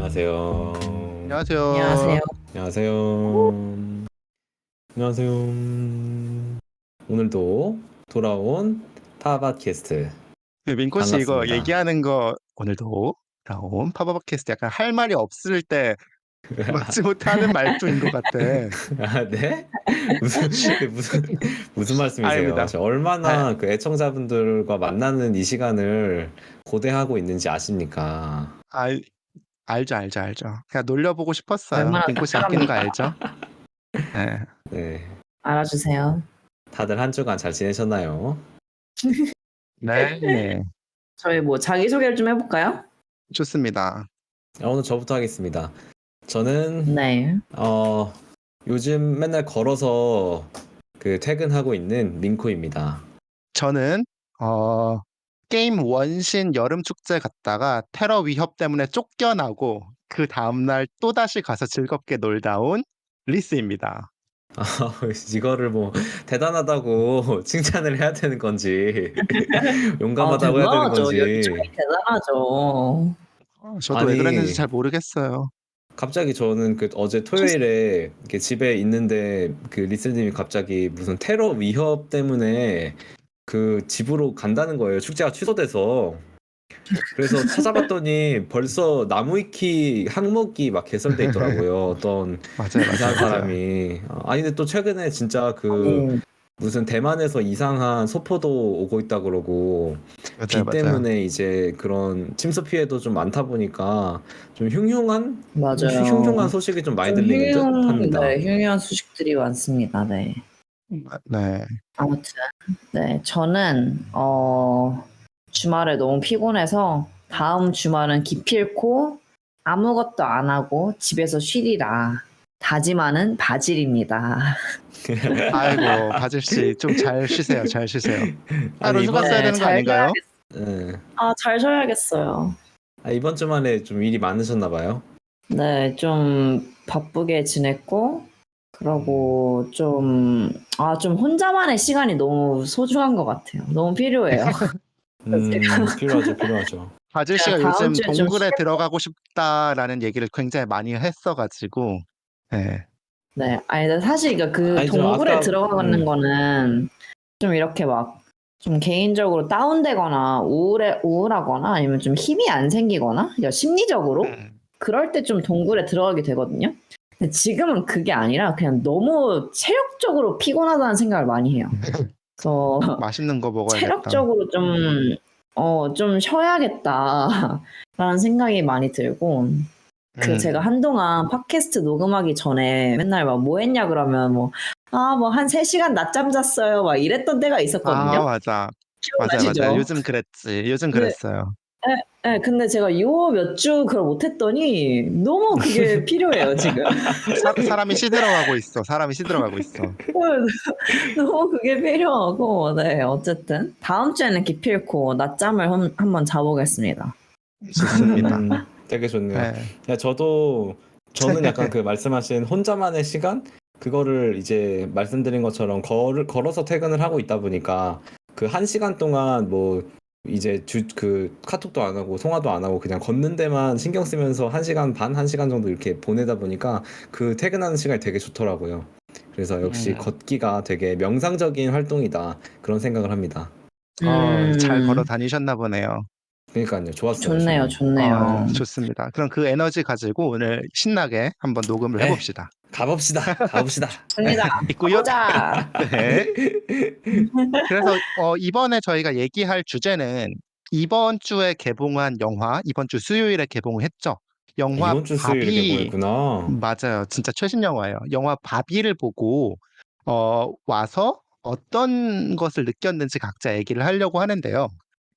안녕하세요. 안녕하세요. 안녕하세요. 안녕하세요. 안녕하세요. 오늘도 돌아온 파바캐스트 민코 씨 이거 반갑습니다. 얘기하는 거 오늘도 나온 파버벅캐스트 약간 할 말이 없을 때 막지 못하는 말투인 것 같아. 아, 네? 무슨 말씀이세요? 아닙니다. 저 아, 얼마나 그 애청자분들과 만나는 이 시간을 고대하고 있는지 아십니까? 알, 알죠. 그냥 놀려보고 싶었어요. 얼마나 민코 씨 아끼는 거 딱딱합니까? 알죠? 네. 네. 알아주세요. 다들 한 주간 잘 지내셨나요? 네. 저희 뭐 자기소개를 좀 해볼까요? 좋습니다. 오늘 저부터 하겠습니다. 저는 네. 요즘 맨날 걸어서 그 퇴근하고 있는 민코입니다. 저는 게임 원신 여름 축제 갔다가 테러 위협 때문에 쫓겨나고 그 다음날 또다시 가서 즐겁게 놀다 온 리스입니다. 이거를 뭐 대단하다고 칭찬을 해야 되는 건지 용감하다고 해야 되는 대단하죠. 건지. 열정이 대단하죠. 저도 왜 그랬는지 아니 잘 모르겠어요. 갑자기 저는 그 어제 토요일에 이렇게 집에 있는데 그 리스님이 갑자기 무슨 테러 위협 때문에 그 집으로 간다는 거예요. 축제가 취소돼서. 그래서 찾아봤더니 벌써 나무위키 항목이 막 개설돼 있더라고요. 어떤 맞아요. 이상한 사람이. 아니 근데 또 최근에 진짜 그 네. 무슨 대만에서 이상한 소포도 오고 있다 그러고 비 맞아요. 때문에 이제 그런 침수 피해도 좀 많다 보니까 좀 흉흉한 맞아요. 소식이 좀 많이 좀 들리는 듯 합니다. 흉흉한 소식들이 많습니다. 네. 네. 아무튼, 네. 저는, 주말에 너무 피곤해서 다음 주말은 기필코 아무것도 안 하고 집에서 쉬리라. 다짐하는 바질입니다. 아이고, 바질 씨, 좀 잘 쉬세요. 잘 쉬세요. 따로 아니 휴가 써야 네, 되는 거 아닌가요? 예. 잘 쉬어야겠어요. 이번 주말에 좀 일이 많으셨나 봐요. 네, 좀 바쁘게 지냈고, 그러고 좀 혼자만의 시간이 너무 소중한 것 같아요. 너무 필요해요. 필요하죠. 바질 제가 씨가 다음 요즘 주에 좀 동굴에 들어가고 싶다라는 얘기를 굉장히 많이 했어가지고, 네. 네, 아니, 근데 사실 그 아니 저 동굴에 아까 들어가는 거는 좀 이렇게 막 좀 개인적으로 다운되거나 우울하거나 아니면 좀 힘이 안 생기거나 심리적으로 그럴 때 좀 동굴에 들어가게 되거든요. 근데 지금은 그게 아니라 그냥 너무 체력적으로 피곤하다는 생각을 많이 해요. 그래서 맛있는 거 먹어야겠다. 체력적으로 좀 쉬어야겠다라는 생각이 많이 들고, 제가 한동안 팟캐스트 녹음하기 전에 맨날 막 뭐 했냐 그러면 한 3시간 낮잠 잤어요. 막 이랬던 때가 있었거든요. 맞아. 기억나시죠? 요즘 그랬지. 요즘 네. 그랬어요. 네, 근데 제가 요 몇 주 그걸 못했더니 너무 그게 필요해요, 지금. 사람이 시들어가고 있어. 너무 그게 필요하고, 네, 어쨌든. 다음 주에는 기필코 낮잠을 한번 자보겠습니다. 좋습니다. 되게 좋네요. 네. 저는 약간 그 말씀하신 혼자만의 시간 그거를 이제 말씀드린 것처럼 걸어서 퇴근을 하고 있다 보니까 그 1시간 동안 뭐 이제 그 카톡도 안 하고 통화도 안 하고 그냥 걷는 데만 신경 쓰면서 1시간 반, 1시간 정도 이렇게 보내다 보니까 그 퇴근하는 시간이 되게 좋더라고요. 그래서 역시 걷기가 되게 명상적인 활동이다 그런 생각을 합니다. 잘 걸어 다니셨나 보네요. 그러니까요. 좋았어요. 좋네요, 저는. 좋네요. 좋습니다. 그럼 그 에너지 가지고 오늘 신나게 한번 녹음을 네. 해봅시다. 가봅시다. 좋습니다. 있고요. 가보자. 네. 그래서 이번에 저희가 얘기할 주제는 이번 주에 개봉한 영화, 이번 주 수요일에 개봉을 했죠. 영화 이번 주 수요일에 바비. 개봉했구나. 맞아요. 진짜 최신 영화예요. 영화 바비를 보고 와서 어떤 것을 느꼈는지 각자 얘기를 하려고 하는데요.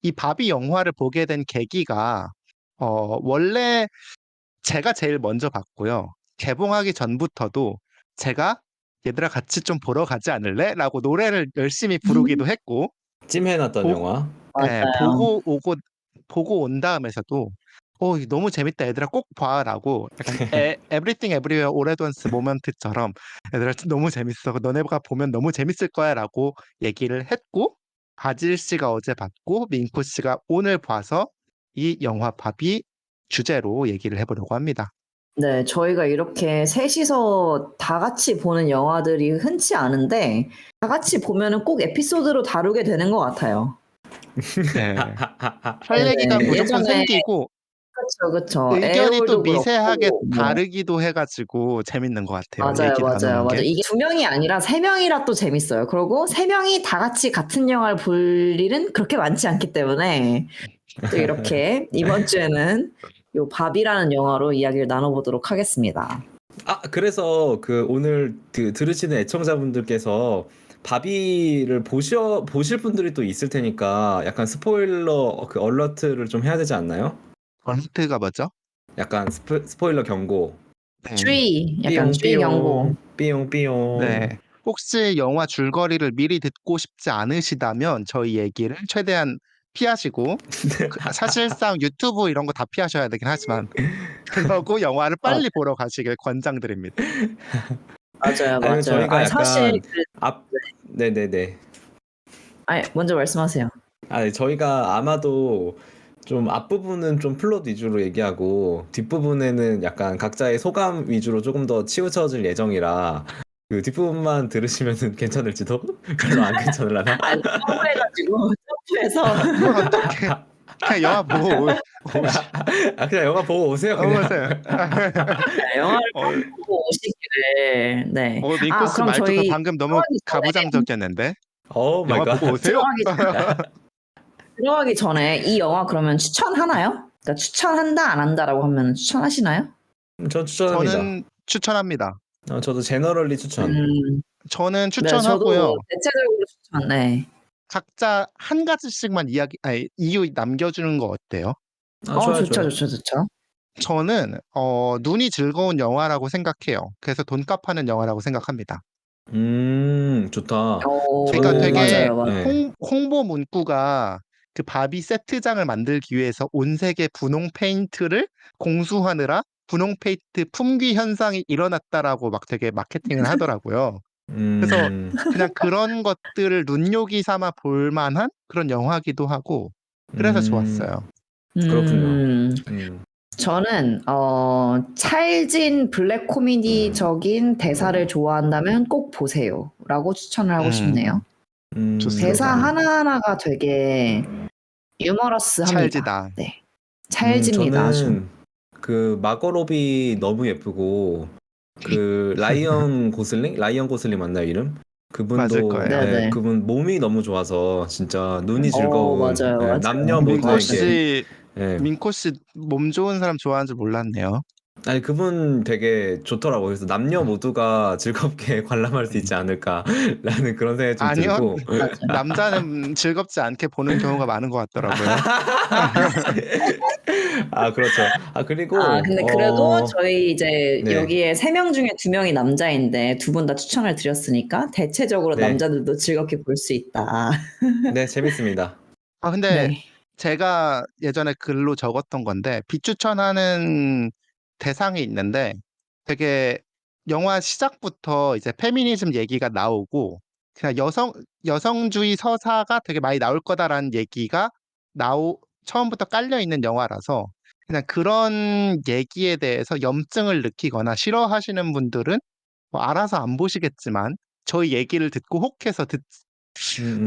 이 바비 영화를 보게 된 계기가 원래 제가 제일 먼저 봤고요. 개봉하기 전부터도 제가 얘들아 같이 좀 보러 가지 않을래? 라고 노래를 열심히 부르기도 했고, 찜해놨던 보고, 영화. 예, 맞아요. 보고 온 다음에서도, 이거 너무 재밌다. 얘들아 꼭 봐. 라고 약간 Everything Everywhere All at Once 모먼트처럼 얘들아 너무 재밌어. 너네가 보면 너무 재밌을 거야. 라고 얘기를 했고, 바질 씨가 어제 봤고, 민코 씨가 오늘 봐서 이 영화 밥이 주제로 얘기를 해보려고 합니다. 네, 저희가 이렇게 셋이서 다 같이 보는 영화들이 흔치 않은데, 다 같이 보면은 꼭 에피소드로 다루게 되는 것 같아요. 네. 할 얘기가 네, 무조건 예전에, 생기고 그쵸. 의견이 또 에어홀도 미세하게 그렇고, 뭐. 다르기도 해가지고 재밌는 것 같아요. 맞아요. 얘기 나누는 게. 이게 2명이 아니라 3명이라 또 재밌어요. 그리고 3명이 다 같이 같은 영화를 볼 일은 그렇게 많지 않기 때문에 또 이렇게 이번 주에는 요 밥이라는 영화로 이야기를 나눠보도록 하겠습니다. 그래서 그 오늘 그 들으시는 애청자분들께서 바비를 보실 분들이 또 있을 테니까 약간 스포일러 그 얼러트를 좀 해야 되지 않나요? 번트가 뭐죠? 약간 스포일러 경고. 네. 주의, 약간 주의 경고. 삐용. 네. 혹시 영화 줄거리를 미리 듣고 싶지 않으시다면 저희 얘기를 최대한 피하시고 사실상 유튜브 이런 거 다 피하셔야 되긴 하지만 그러고 영화를 빨리 보러 가시길 권장드립니다. 아니면 저희가 사실 약간 네네네. 먼저 말씀하세요. 저희가 아마도 좀 앞부분은 좀 플롯 위주로 얘기하고 뒷부분에는 약간 각자의 소감 위주로 조금 더 치우쳐질 예정이라 그 뒷부분만 들으시면은 괜찮을지도? 별로 안 괜찮을라나? 점프해서 어떻게 그냥 영화 보고 그냥 영화 보고 오세요, 그냥. 오세요. 영화를 어, 보고 오시기를. 네. 민코 씨 그럼 말투가 저희 방금 너무 들어가기 전에 가부장적이었는데. 오 마이 영화 갓. 보고 오세요. 들어가기 전에 이 영화 그러면 추천하나요? 그러니까 추천한다 안 한다라고 하면 추천하시나요? 전 추천합니다. 저는 추천합니다. 저도 제너럴리 추천. 저는 네, 저도 추천하고요. 대체적으로 추천. 네. 각자 한 가지씩만 이유 남겨주는 거 어때요? 좋아요. 좋죠. 저는 눈이 즐거운 영화라고 생각해요. 그래서 돈값하는 영화라고 생각합니다. 좋다. 그러니까 저는 되게 맞아요. 네. 홍보 문구가 그 바비 세트장을 만들기 위해서 온 세계 분홍 페인트를 공수하느라 분홍 페인트 품귀 현상이 일어났다라고 막 되게 마케팅을 하더라고요. 그래서 그냥 그런 것들을 눈요기 삼아 볼 만한 그런 영화기도 하고 그래서 좋았어요. 그렇군요. 저는 찰진 블랙 코미디적인 대사를 좋아한다면 꼭 보세요라고 추천을 하고 싶네요. 좋습니다. 대사 하나하나가 되게 유머러스합니다. 찰지다. 네. 찰집니다. 아주. 저는 그 마거 로비 너무 예쁘고 그 라이언 고슬링 맞나요, 이름? 맞을 그분도 거예요. 네네. 그분 몸이 너무 좋아서 진짜 눈이 즐거운 맞아요. 남녀 민코 모두에게 씨, 예. 민코 씨 몸 좋은 사람 좋아하는 줄 몰랐네요. 아니 그분 되게 좋더라고요. 그래서 남녀 모두가 즐겁게 관람할 수 있지 않을까라는 그런 생각이 좀 아니요, 들고 남자는 즐겁지 않게 보는 경우가 많은 것 같더라고요. 그렇죠. 그리고 근데 그래도 저희 이제 네. 여기에 3명 중에 2명이 남자인데 2분 다 추천을 드렸으니까 대체적으로 네. 남자들도 즐겁게 볼 수 있다. 네, 재밌습니다. 근데 네. 제가 예전에 글로 적었던 건데 비추천하는 대상이 있는데 되게 영화 시작부터 이제 페미니즘 얘기가 나오고 그냥 여성주의 서사가 되게 많이 나올 거다라는 얘기가 처음부터 깔려 있는 영화라서 그냥 그런 얘기에 대해서 염증을 느끼거나 싫어하시는 분들은 뭐 알아서 안 보시겠지만 저희 얘기를 듣고 혹해서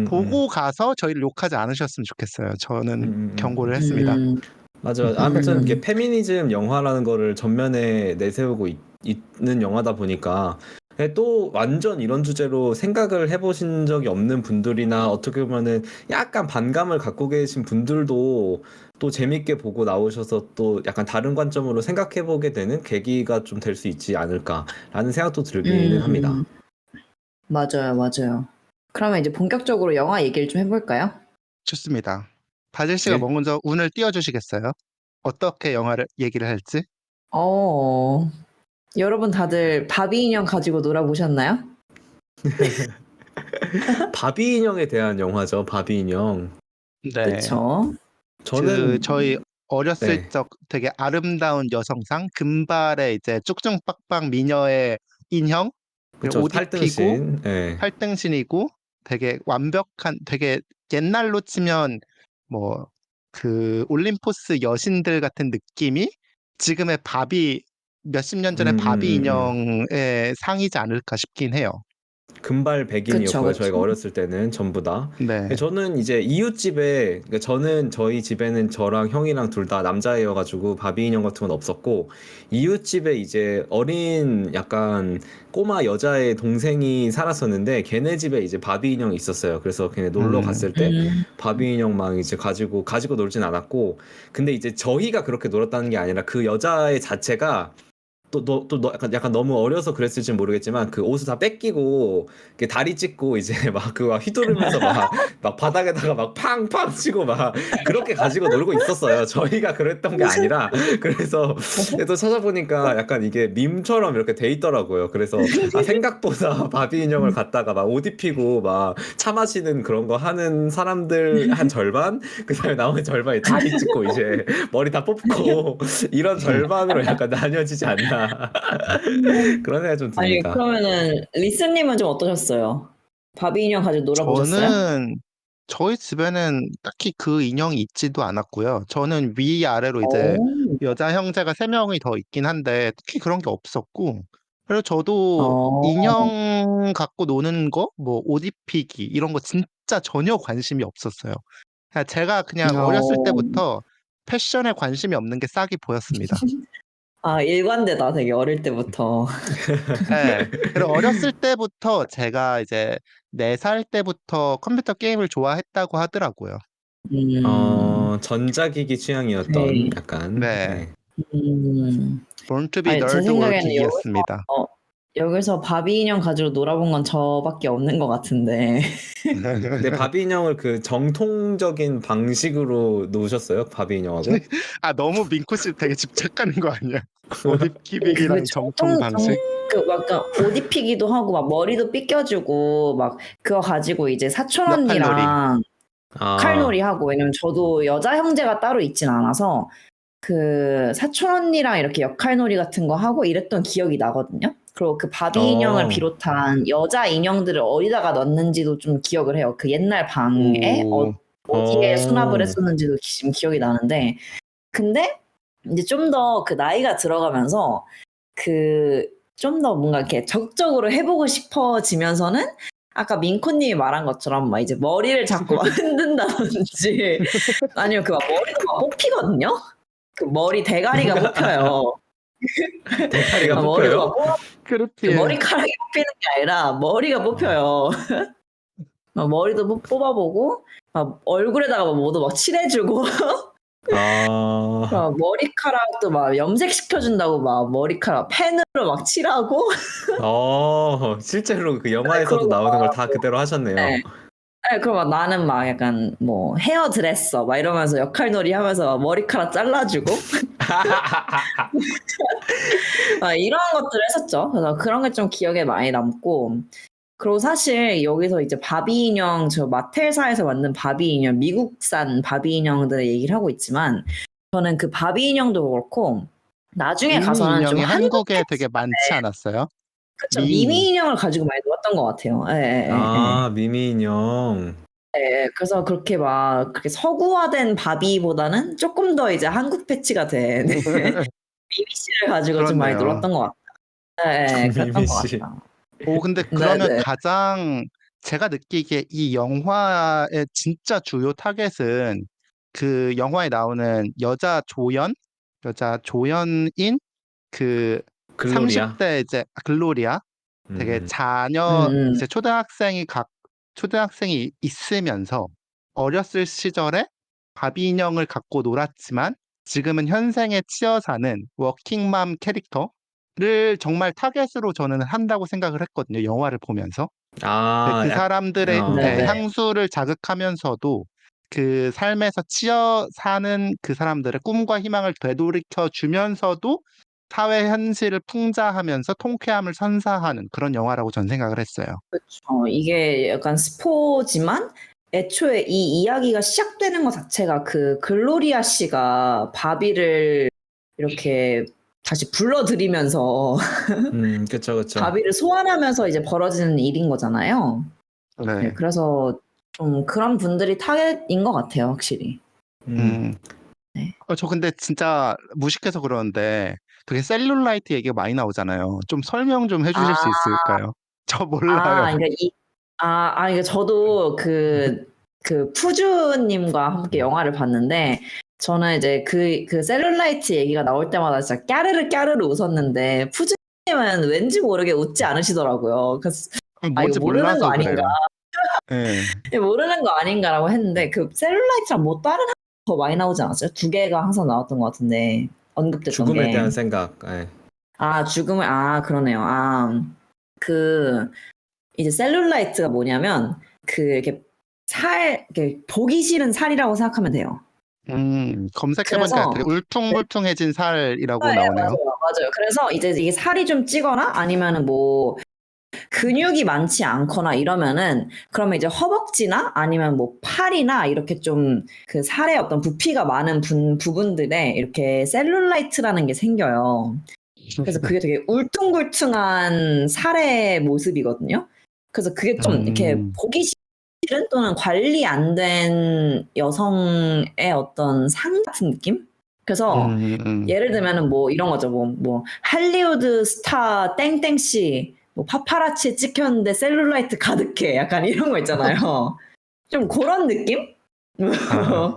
보고 가서 저희를 욕하지 않으셨으면 좋겠어요. 저는 경고를 했습니다. 맞아요. 아무튼 이게 페미니즘 영화라는 거를 전면에 내세우고 있는 영화다 보니까 또 완전 이런 주제로 생각을 해보신 적이 없는 분들이나 어떻게 보면은 약간 반감을 갖고 계신 분들도 또 재밌게 보고 나오셔서 또 약간 다른 관점으로 생각해보게 되는 계기가 좀 될 수 있지 않을까라는 생각도 들기는 합니다. 맞아요. 그러면 이제 본격적으로 영화 얘기를 좀 해볼까요? 좋습니다. 바질 씨가 네. 먼저 운을 띄워주시겠어요? 어떻게 영화를 얘기를 할지? 여러분 다들 바비 인형 가지고 놀아보셨나요? 바비 인형에 대한 영화죠. 바비 인형. 네. 그쵸. 저는 저희 어렸을 네. 적 되게 아름다운 여성상, 금발의 이제 쭉쭉빡빡 미녀의 인형, 그쵸. 옷 입히고 8등신. 네. 8등신이고 되게 완벽한, 되게 옛날로 치면 뭐 그 올림포스 여신들 같은 느낌이 지금의 바비 몇십 년 전의 바비 인형의 상이지 않을까 싶긴 해요. 금발 그쵸, 백인이었고요. 저희가 그쵸. 어렸을 때는 전부 다. 네. 저는 이제 이웃집에, 그러니까 저는 저희 집에는 저랑 형이랑 둘 다 남자애여가지고 바비 인형 같은 건 없었고, 이웃집에 이제 어린 약간 꼬마 여자의 동생이 살았었는데, 걔네 집에 이제 바비 인형이 있었어요. 그래서 걔네 놀러 갔을 때 음. 바비 인형 막 이제 가지고 놀진 않았고, 근데 이제 저희가 그렇게 놀았다는 게 아니라 그 여자애 자체가 약간 너무 어려서 그랬을지 모르겠지만 그 옷을 다 뺏기고 이렇게 다리 찢고 이제 막 그거 휘두르면서 막 바닥에다가 막 팡팡 치고 막 그렇게 가지고 놀고 있었어요. 저희가 그랬던 게 아니라 그래서 또 찾아보니까 약간 이게 밈처럼 이렇게 돼 있더라고요. 그래서 생각보다 바비 인형을 갖다가 막 옷 입히고 막 차 마시는 그런 거 하는 사람들 한 절반, 그다음에 나머지 절반이 다리 찢고 이제 머리 다 뽑고 이런 절반으로 약간 나뉘어지지 않나. 그런 생각이 좀 아니, 듭니다. 그러면은, 리스님은 좀 어떠셨어요? 바비 인형 가지고 놀아보셨어요? 저는 저희 집에는 딱히 그 인형이 있지도 않았고요. 저는 위아래로 이제 오. 여자 형제가 3명이 더 있긴 한데 특히 그런 게 없었고, 그래서 저도 어. 인형 갖고 노는 거, 뭐 옷 입히기 이런 거 진짜 전혀 관심이 없었어요. 제가 그냥 어렸을 어. 때부터 패션에 관심이 없는 게 싹이 보였습니다. 아, 일관되다, 되게 어릴 때부터. 예. 그리고 어렸을 때부터 제가 이제 4살 때부터 컴퓨터 게임을 좋아했다고 하더라고요. 전자기기 취향이었던 네. 약간. 네. 네. Born to be 아니, 제 Nerd or 생각에는 Geek이었습니다. 여기서 바비 인형 가지고 놀아본 건 저밖에 없는 것 같은데. 근데 바비 인형을 그 정통적인 방식으로 놓으셨어요? 바비 인형하고? 아, 너무 민코 씨 되게 집착하는 거 아니야? 옷 그게 입히기랑 정통 방식? 막 옷 입히기도 하고, 막 머리도 삐껴주고, 막 그거 가지고 이제 사촌 역할놀이. 언니랑 아, 칼놀이 하고, 왜냐면 저도 여자 형제가 따로 있진 않아서, 그 사촌 언니랑 이렇게 역할놀이 같은 거 하고 이랬던 기억이 나거든요. 그리고 그 바비 인형을 비롯한 여자 인형들을 어디다가 넣는지도 좀 기억을 해요. 그 옛날 방에 오. 어디에 수납을 어. 했었는지도 지금 기억이 나는데, 근데 이제 좀 더 그 나이가 들어가면서 그 좀 더 뭔가 이렇게 적극적으로 해보고 싶어지면서는 아까 민코님이 말한 것처럼 막 이제 머리를 자꾸 막 흔든다든지 아니면 그 막 머리가 막 뽑히거든요. 그 머리 대가리가 뽑혀요. 대가리가 아, 머리가 뽑혀요? 그 그렇게 머리카락이 뽑히는 게 아니라 머리가 뽑혀요. 막 머리도 뽑아보고 막 얼굴에다가 막 뭐도 막 칠해주고 아, 막 머리카락도 막 염색시켜준다고 막 머리카락 펜으로 막 칠하고 실제로 그 영화에서도 그러고 나오는 걸 막 다 그대로 하셨네요. 네. 그럼 막 나는 막 약간 뭐 헤어드레서 막 이러면서 역할놀이 하면서 머리카락 잘라주고 이런 것들을 했었죠. 그래서 그런 게 좀 기억에 많이 남고, 그리고 사실 여기서 이제 바비 인형, 저 마텔사에서 만든 바비 인형, 미국산 바비 인형들의 얘기를 하고 있지만, 저는 그 바비 인형도 그렇고 나중에 미니 가서는 좀 인형이 한국 한국에 되게 많지 않았어요? 그쵸, 미니 미니. 인형을 가지고 많이 놀았던 것 같아요. 예, 예, 예. 아, 미미 인형. 예, 그래서 그렇게 막 그렇게 서구화된 바비보다는 조금 더 이제 한국 패치가 된 미미씨를 가지고 좀 많이 그렇네요. 놀았던 것 같아요. 예, 그랬던 미미 것 씨. 같아요. 오, 근데 네, 그러면 네. 가장 제가 느끼기에 이 영화의 진짜 주요 타겟은 그 영화에 나오는 여자 조연인 그 글로리아. 30대 이제 글로리아, 되게 음. 음. 이제 초등학생이 있으면서 어렸을 시절에 바비 인형을 갖고 놀았지만 지금은 현생에 치여 사는 워킹맘 캐릭터를 정말 타겟으로 저는 한다고 생각을 했거든요. 영화를 보면서. 아, 그 사람들의 네네. 향수를 자극하면서도 그 삶에서 치여 사는 그 사람들의 꿈과 희망을 되돌이켜 주면서도 사회 현실을 풍자하면서 통쾌함을 선사하는 그런 영화라고 전 생각을 했어요. 그렇죠. 이게 약간 스포지만 애초에 이 이야기가 시작되는 것 자체가 그 글로리아 씨가 바비를 이렇게 다시 불러들이면서 그쵸. 바비를 소환하면서 이제 벌어지는 일인 거잖아요. 네, 네. 그래서 좀 그런 분들이 타겟인 것 같아요, 확실히. 음. 네. 저 근데 진짜 무식해서 그러는데 그게 셀룰라이트 얘기가 많이 나오잖아요. 좀 설명 좀 해주실 수 아, 있을까요? 저 몰라요. 그러니까 그러니까 저도 그 푸주님과 함께 영화를 봤는데, 저는 이제 그 셀룰라이트 얘기가 나올 때마다 진짜 까르르 웃었는데, 푸주님은 왠지 모르게 웃지 않으시더라고요. 그래서, 이거 뭔지 모르는 거 몰라서 아닌가, 그래요. 네. 이거 모르는 거 아닌가라고 했는데, 그 셀룰라이트랑 뭐 다른 더 많이 나오지 않았어요? 두 개가 항상 나왔던 것 같은데, 언급됐던 죽음에 대한 게. 생각. 예. 그러네요. 이제 셀룰라이트가 뭐냐면, 이렇게 이렇게 보기 싫은 살이라고 생각하면 돼요. 검색해보니까 그래서, 되게 울퉁불퉁해진 살이라고 네, 나오네요. 맞아요. 그래서 이제 이게 살이 좀 찌거나 아니면은 뭐, 근육이 많지 않거나 이러면은, 그러면 이제 허벅지나 아니면 뭐 팔이나 이렇게 좀 그 살에 어떤 부피가 많은 부분들에 이렇게 셀룰라이트라는 게 생겨요. 그래서 그게 되게 울퉁불퉁한 살의 모습이거든요. 그래서 그게 좀 이렇게 보기 싫은 또는 관리 안 된 여성의 어떤 상 같은 느낌? 그래서 예를 들면은 뭐 이런 거죠. 뭐 할리우드 스타 땡땡씨 뭐 파파라치에 찍혔는데 셀룰라이트 가득해. 약간 이런 거 있잖아요. 좀 그런 느낌? 아,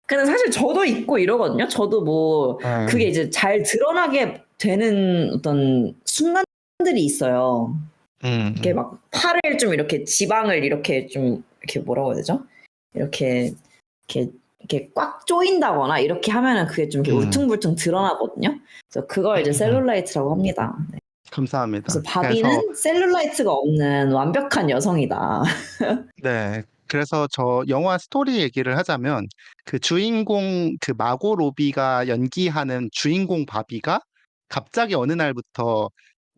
근데 사실 저도 있고 이러거든요. 저도 뭐 그게 이제 잘 드러나게 되는 어떤 순간들이 있어요. 이렇게 막 팔을 좀 이렇게 지방을 이렇게 좀 이렇게 뭐라고 해야 되죠? 이렇게 이렇게 꽉 조인다거나 이렇게 하면은 그게 좀 이렇게 울퉁불퉁 드러나거든요. 그래서 그걸 이제 셀룰라이트라고 합니다. 네. 감사합니다. 그래서 그래서 바비는 셀룰라이트가 없는 완벽한 여성이다. 네. 그래서 저 영화 스토리 얘기를 하자면 그 주인공 그 마고 로비가 연기하는 주인공 바비가 갑자기 어느 날부터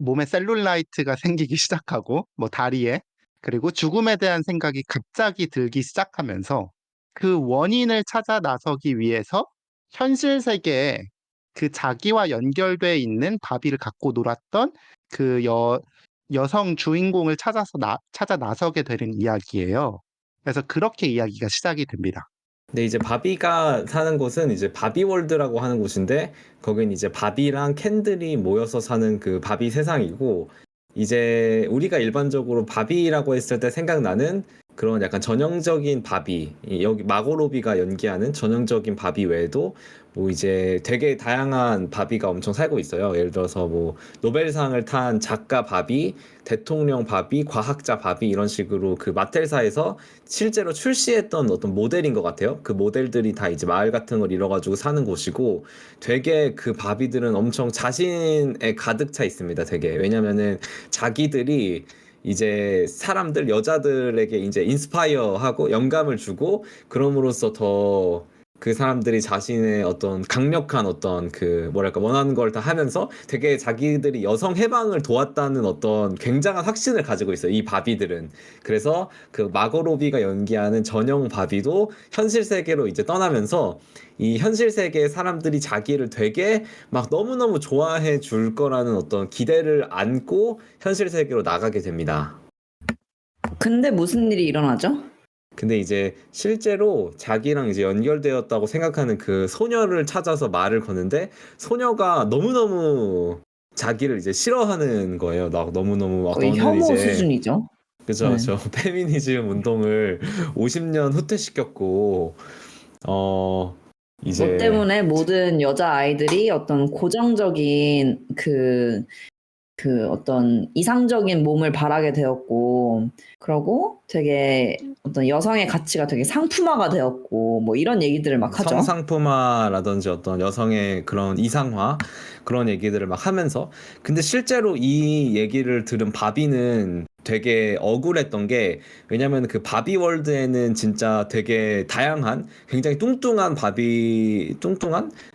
몸에 셀룰라이트가 생기기 시작하고 뭐 다리에 그리고 죽음에 대한 생각이 갑자기 들기 시작하면서 그 원인을 찾아 나서기 위해서 현실 세계에 그 자기와 연결돼 있는 바비를 갖고 놀았던 그 여성 주인공을 찾아 나서게 되는 이야기예요. 그래서 그렇게 이야기가 시작이 됩니다. 근데 이제 바비가 사는 곳은 이제 바비월드라고 하는 곳인데, 거긴 이제 바비랑 켄들이 모여서 사는 그 바비 세상이고, 이제 우리가 일반적으로 바비라고 했을 때 생각나는 그런 약간 전형적인 바비, 여기 마고 로비가 연기하는 전형적인 바비 외에도 뭐 이제 되게 다양한 바비가 엄청 살고 있어요. 예를 들어서 뭐 노벨상을 탄 작가 바비, 대통령 바비, 과학자 바비, 이런 식으로 그 마텔사에서 실제로 출시했던 어떤 모델인 것 같아요. 그 모델들이 다 이제 마을 같은 걸 이뤄가지고 사는 곳이고, 되게 그 바비들은 엄청 자신에 가득 차 있습니다. 되게. 왜냐면은 자기들이 이제 사람들, 여자들에게 이제 인스파이어 하고 영감을 주고, 그럼으로써 더 그 사람들이 자신의 어떤 강력한 어떤 그 뭐랄까 원하는 걸 다 하면서 되게 자기들이 여성 해방을 도왔다는 어떤 굉장한 확신을 가지고 있어요. 이 바비들은. 그래서 그 마고 로비가 연기하는 전형 바비도 현실 세계로 이제 떠나면서 이 현실 세계의 사람들이 자기를 되게 막 너무너무 좋아해 줄 거라는 어떤 기대를 안고 현실 세계로 나가게 됩니다. 근데 무슨 일이 일어나죠? 근데 이제 실제로 자기랑 이제 연결되었다고 생각하는 그 소녀를 찾아서 말을 거는데, 소녀가 너무너무 자기를 이제 싫어하는 거예요. 너무너무 막 거의 너는 혐오 이제, 수준이죠. 그죠, 네. 저 페미니즘 운동을 50년 후퇴시켰고, 어, 너 이제, 때문에 모든 여자 아이들이 어떤 고정적인 어떤 이상적인 몸을 바라게 되었고, 그러고 되게 어떤 여성의 가치가 되게 상품화가 되었고, 뭐 이런 얘기들을 막 하죠. 성상품화라든지 어떤 여성의 그런 이상화, 그런 얘기들을 막 하면서, 근데 실제로 이 얘기를 들은 바비는 되게 억울했던 게, 왜냐면 그 바비 월드에는 진짜 되게 다양한 굉장히 뚱뚱한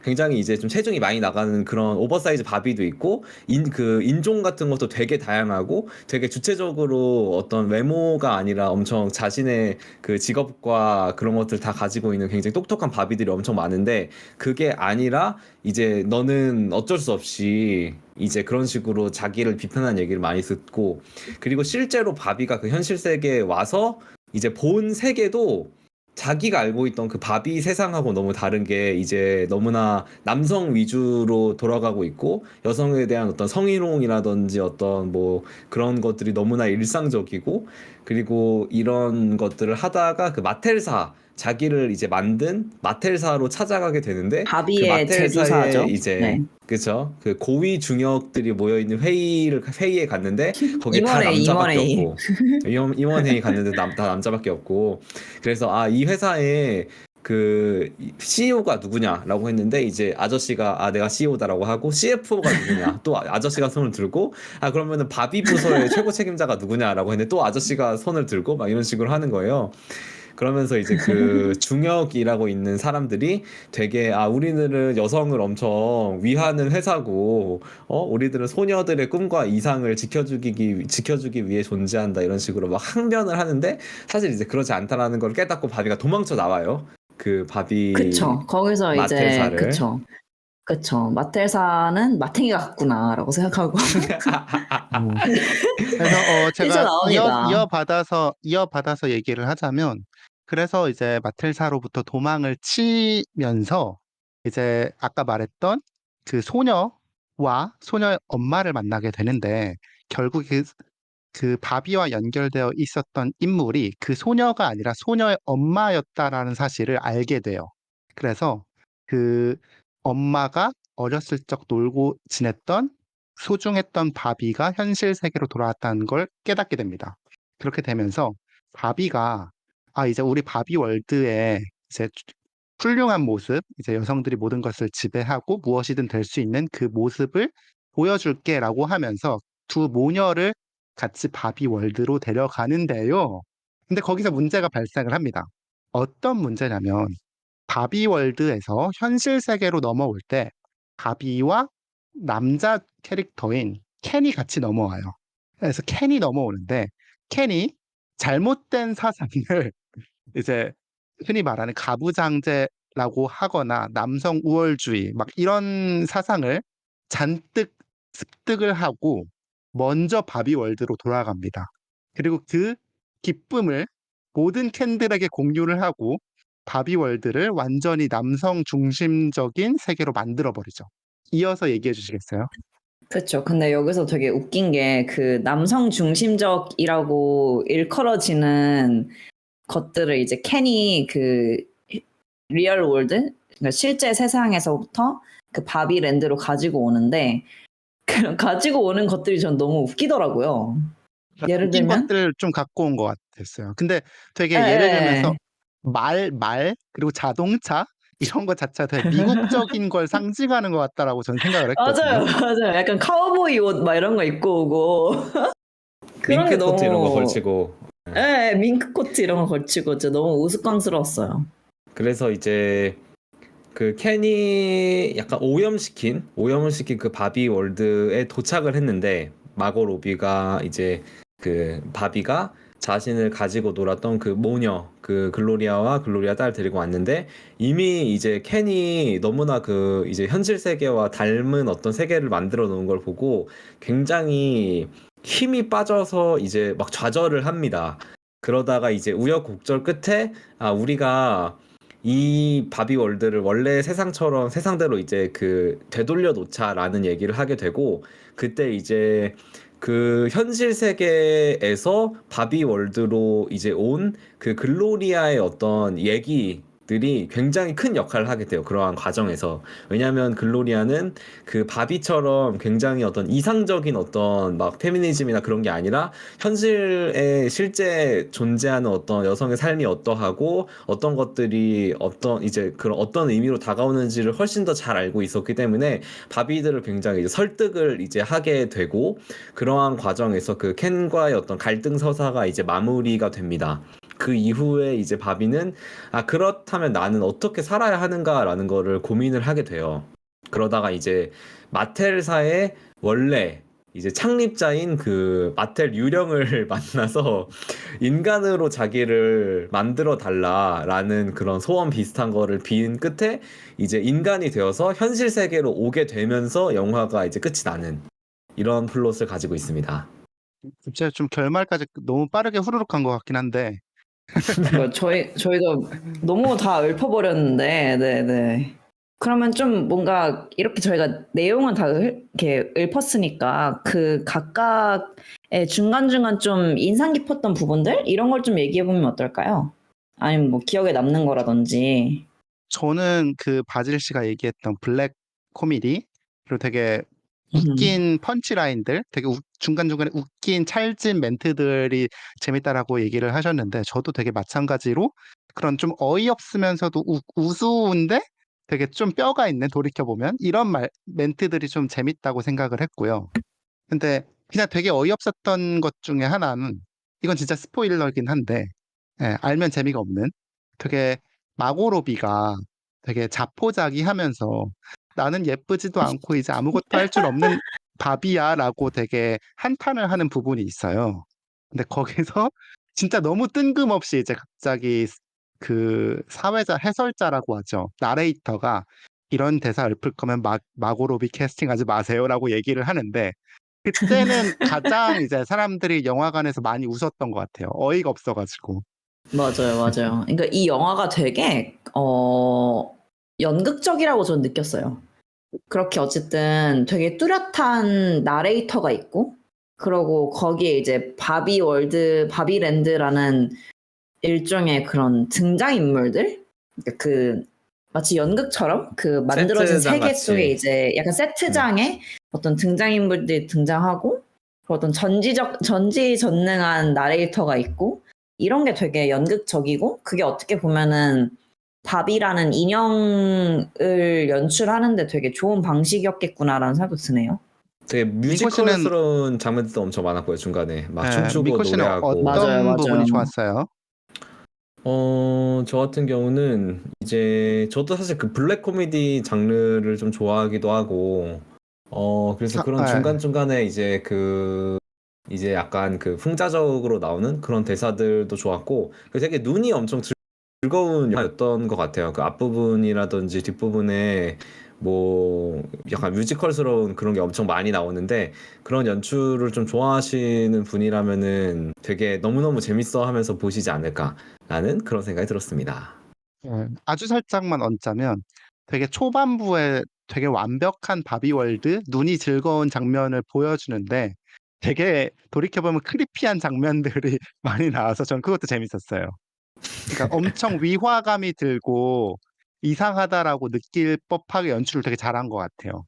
굉장히 이제 좀 체중이 많이 나가는 그런 오버사이즈 바비도 있고, 그 인종 같은 것도 되게 다양하고, 되게 주체적으로 어떤 외모가 아니라 엄청 자신의 그 직업과 그런 것들 다 가지고 있는 굉장히 똑똑한 바비들이 엄청 많은데, 그게 아니라 이제 너는 어쩔 수 없이 이제 그런 식으로 자기를 비판하는 얘기를 많이 듣고, 그리고 실제로 바비가 그 현실 세계에 와서 이제 본 세계도 자기가 알고 있던 그 바비 세상하고 너무 다른 게 이제 너무나 남성 위주로 돌아가고 있고 여성에 대한 어떤 성희롱이라든지 어떤 뭐 그런 것들이 너무나 일상적이고 그리고 이런 것들을 하다가 그 마텔사 자기를 이제 만든 마텔사로 찾아가게 되는데 그 바비의 마텔사에 제조사죠. 이제 네. 그쵸 그 고위 중역들이 모여 있는 회의에 갔는데 거기에 다 임원회의, 남자밖에 임원회의. 없고 임원회의 갔는데 다 남자밖에 없고 그래서 이 회사에 그 CEO가 누구냐라고 했는데 이제 아저씨가 내가 CEO다라고 하고 CFO가 누구냐 또 아저씨가 손을 들고 그러면은 바비 부서의 최고 책임자가 누구냐라고 했는데 또 아저씨가 손을 들고 막 이런 식으로 하는 거예요. 그러면서 이제 그 중역이라고 있는 사람들이 되게 우리들은 여성을 엄청 위하는 회사고 우리들은 소녀들의 꿈과 이상을 지켜주기 위해 존재한다 이런 식으로 막 항변을 하는데 사실 이제 그렇지 않다라는 걸 깨닫고 바비가 도망쳐 나와요. 그 바비 그쵸. 거기서 이제, 마텔사를 그쵸. 마텔사는 마탱이가 같구나라고 생각하고 그래서 제가 뛰쳐나옵니다. 이어받아서 얘기를 하자면, 그래서 이제 마텔사로부터 도망을 치면서 이제 아까 말했던 그 소녀와 소녀의 엄마를 만나게 되는데, 결국 그 바비와 연결되어 있었던 인물이 그 소녀가 아니라 소녀의 엄마였다라는 사실을 알게 돼요. 그래서 그 엄마가 어렸을 적 놀고 지냈던 소중했던 바비가 현실 세계로 돌아왔다는 걸 깨닫게 됩니다. 그렇게 되면서 바비가 이제 우리 바비 월드에 이제 훌륭한 모습, 이제 여성들이 모든 것을 지배하고 무엇이든 될 수 있는 그 모습을 보여줄게라고 하면서 두 모녀를 같이 바비 월드로 데려가는데요. 근데 거기서 문제가 발생을 합니다. 어떤 문제냐면 바비 월드에서 현실 세계로 넘어올 때 바비와 남자 캐릭터인 켄이 같이 넘어와요. 그래서 켄이 넘어오는데 켄이 잘못된 사상을 이제 흔히 말하는 가부장제라고 하거나 남성 우월주의 막 이런 사상을 잔뜩 습득을 하고 먼저 바비 월드로 돌아갑니다. 그리고 그 기쁨을 모든 캔들에게 공유를 하고 바비 월드를 완전히 남성 중심적인 세계로 만들어 버리죠. 이어서 얘기해 주시겠어요? 그쵸. 근데 여기서 되게 웃긴 게 그 남성 중심적이라고 일컬어지는 것들을 이제 켄이 그 리얼 월드, 그러니까 실제 세상에서부터 그 바비랜드로 가지고 오는데 가지고 오는 것들이 전 너무 웃기더라고요. 예를 웃긴 들면 것들 좀 갖고 온 것 같았어요. 근데 되게 예를 들면서 예, 그리고 자동차 이런 것 자체가 되게 미국적인 걸 상징하는 것 같다라고 저는 생각을 했거든요. 맞아요. 약간 카우보이 옷 막 이런 거 입고 오고 그런 게 밍크 코트 이런 거 너무 걸치고 밍크 코트 이런 거 걸치고 진짜 너무 우스꽝스러웠어요. 그래서 이제 그 켄이 약간 오염을 시킨 그 바비 월드에 도착을 했는데 마고 로비가 이제 그 바비가 자신을 가지고 놀았던 그 모녀 그 글로리아와 글로리아 딸 데리고 왔는데 이미 이제 켄이 너무나 그 이제 현실 세계와 닮은 어떤 세계를 만들어 놓은 걸 보고 굉장히 힘이 빠져서 이제 막 좌절을 합니다. 그러다가 이제 우여곡절 끝에 우리가 이 바비 월드를 원래 세상대로 이제 그 되돌려 놓자라는 얘기를 하게 되고 그때 이제 그 현실 세계에서 바비 월드로 이제 온 그 글로리아의 어떤 얘기들이 굉장히 큰 역할을 하게 돼요. 그러한 과정에서. 왜냐하면 글로리아는 그 바비처럼 굉장히 어떤 이상적인 어떤 막 페미니즘이나 그런 게 아니라 현실에 실제 존재하는 어떤 여성의 삶이 어떠하고 어떤 것들이 그런 어떤 의미로 다가오는지를 훨씬 더 잘 알고 있었기 때문에 바비들을 굉장히 이제 설득을 이제 하게 되고 그러한 과정에서 그 켄과의 어떤 갈등 서사가 이제 마무리가 됩니다. 그 이후에 이제 바비는 그렇다면 나는 어떻게 살아야 하는가라는 거를 고민을 하게 돼요. 그러다가 이제 마텔사의 원래 이제 창립자인 그 마텔 유령을 만나서 인간으로 자기를 만들어 달라라는 그런 소원 비슷한 거를 빈 끝에 이제 인간이 되어서 현실 세계로 오게 되면서 영화가 이제 끝이 나는 이런 플롯을 가지고 있습니다. 제가 좀 결말까지 너무 빠르게 후루룩 간 것 같긴 한데 그러니까 저희도 너무 다 읊어버렸는데, 네네. 그러면 좀 뭔가 이렇게 저희가 내용은 다 이렇게 읊었으니까 그 각각의 중간중간 좀 인상 깊었던 부분들? 이런 걸 좀 얘기해보면 어떨까요? 아니면 뭐 기억에 남는 거라든지. 저는 그 바질 씨가 얘기했던 블랙 코미디, 그리고 되게 음. 웃긴 펀치라인들, 되게 중간중간에 웃긴 찰진 멘트들이 재밌다라고 얘기를 하셨는데, 저도 되게 마찬가지로 그런 좀 어이없으면서도 우스운데 되게 좀 뼈가 있는, 돌이켜보면 이런 멘트들이 좀 재밌다고 생각을 했고요. 근데 그냥 되게 어이없었던 것 중에 하나는, 이건 진짜 스포일러긴 한데, 예, 알면 재미가 없는, 되게 마고로비가 되게 자포자기하면서 나는 예쁘지도 않고 이제 아무것도 할 줄 없는 바비야라고 되게 한탄을 하는 부분이 있어요. 근데 거기서 진짜 너무 뜬금없이 이제 갑자기 그 사회자, 해설자라고 하죠, 나레이터가 이런 대사 읊을 거면 마고로비 캐스팅하지 마세요라고 얘기를 하는데, 그때는 가장 이제 사람들이 영화관에서 많이 웃었던 것 같아요. 어이가 없어가지고. 맞아요, 맞아요. 그러니까 이 영화가 되게 연극적이라고 저는 느꼈어요. 그렇게 어쨌든 되게 뚜렷한 나레이터가 있고, 그러고 거기에 이제 바비랜드라는 일종의 그런 등장인물들? 그러니까 그 마치 연극처럼 그 만들어진 세트장 세계 속에 같이. 이제 약간 세트장에 어떤 등장인물들이 등장하고, 그 어떤 전지전능한 나레이터가 있고, 이런 게 되게 연극적이고, 그게 어떻게 보면은 바비라는 인형을 연출하는데 되게 좋은 방식이었겠구나라는 생각도 드네요. 되게 민코 씨는, 뮤지컬스러운 장면들도 엄청 많았고요. 중간에 막 춤추고 민코 씨는 노래하고. 맞아요, 어떤 부분이 맞아요. 좋았어요? 저 같은 경우는 이제 저도 사실 그 블랙 코미디 장르를 좀 좋아하기도 하고, 그래서 그런 예. 중간중간에 이제 약간 그 풍자적으로 나오는 그런 대사들도 좋았고, 되게 눈이 엄청 즐거운 영화였던 것 같아요. 그 앞부분이라든지 뒷부분에 뭐 약간 뮤지컬스러운 그런 게 엄청 많이 나오는데, 그런 연출을 좀 좋아하시는 분이라면은 되게 너무너무 재밌어 하면서 보시지 않을까라는 그런 생각이 들었습니다. 아주 살짝만 얹자면, 되게 초반부에 되게 완벽한 바비월드, 눈이 즐거운 장면을 보여주는데, 되게 돌이켜보면 크리피한 장면들이 많이 나와서 전 그것도 재밌었어요. 그러니까 엄청 위화감이 들고 이상하다라고 느낄 법하게 연출을 되게 잘한 것 같아요.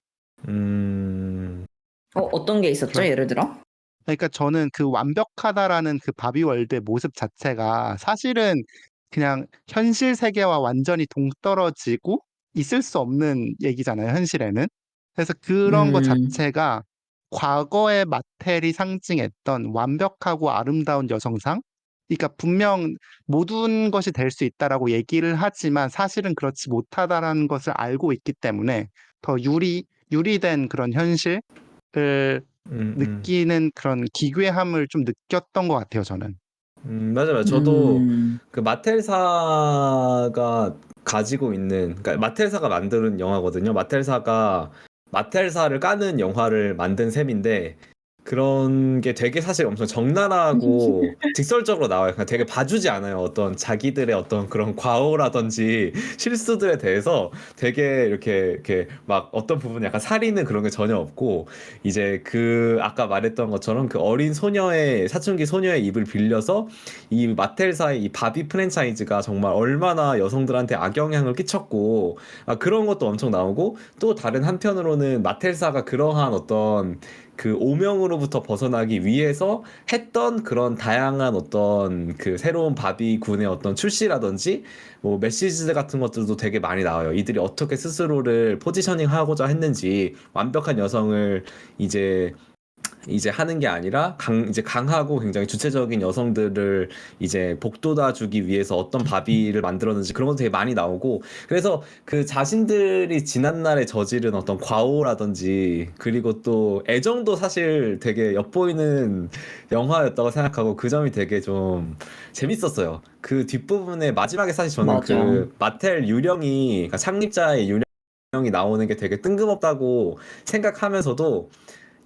음, 어떤 게 있었죠? 그러- 예를 들어? 그러니까 저는 그 완벽하다라는 그 바비 월드의 모습 자체가 사실은 그냥 현실 세계와 완전히 동떨어지고 있을 수 없는 얘기잖아요, 현실에는. 그래서 그런 것 음. 자체가 과거의 마텔이 상징했던 완벽하고 아름다운 여성상? 그러니까 분명 모든 것이 될 수 있다라고 얘기를 하지만 사실은 그렇지 못하다라는 것을 알고 있기 때문에 더 유리된 그런 현실을 음, 음. 느끼는 그런 기괴함을 좀 느꼈던 것 같아요, 저는. 맞아요. 저도 음. 그 마텔사가 가지고 있는, 그러니까 마텔사가 만드는 영화거든요. 마텔사를 까는 영화를 만든 셈인데, 그런 게 되게 사실 엄청 적나라하고 직설적으로 나와요. 그냥 되게 봐주지 않아요. 어떤 자기들의 어떤 그런 과오라든지 실수들에 대해서 되게 이렇게 막 어떤 부분 약간 살리는 그런 게 전혀 없고, 이제 그 아까 말했던 것처럼 그 어린 사춘기 소녀의 입을 빌려서 이 마텔사의 이 바비 프랜차이즈가 정말 얼마나 여성들한테 악영향을 끼쳤고, 그런 것도 엄청 나오고, 또 다른 한편으로는 마텔사가 그러한 어떤 그 오명으로부터 벗어나기 위해서 했던 그런 다양한 어떤 그 새로운 바비 군의 어떤 출시라든지 뭐 메시지 같은 것들도 되게 많이 나와요. 이들이 어떻게 스스로를 포지셔닝 하고자 했는지, 완벽한 여성을 이제 하는 게 아니라 이제 강하고 굉장히 주체적인 여성들을 이제 복돋아 주기 위해서 어떤 바비를 만들었는지, 그런 것도 되게 많이 나오고, 그래서 그 자신들이 지난날에 저지른 어떤 과오라든지, 그리고 또 애정도 사실 되게 엿보이는 영화였다고 생각하고, 그 점이 되게 좀 재밌었어요. 그 뒷부분에 마지막에 사실 저는 맞아. 그 마텔 그러니까 창립자의 유령이 나오는 게 되게 뜬금없다고 생각하면서도,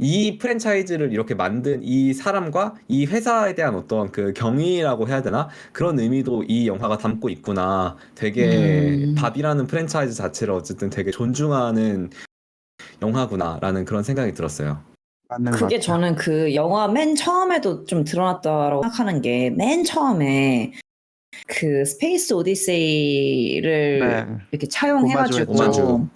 이 프랜차이즈를 이렇게 만든 이 사람과 이 회사에 대한 어떤 그 경의라고 해야 되나? 그런 의미도 이 영화가 담고 있구나. 되게 음. 밥이라는 프랜차이즈 자체를 어쨌든 되게 존중하는 영화구나라는 그런 생각이 들었어요. 맞는 것 그게 같아요. 저는 그 영화 맨 처음에도 좀 드러났다고 생각하는 게 맨 처음에 그 스페이스 오디세이를 네. 이렇게 오마주 했죠. 오마주. 차용해가지고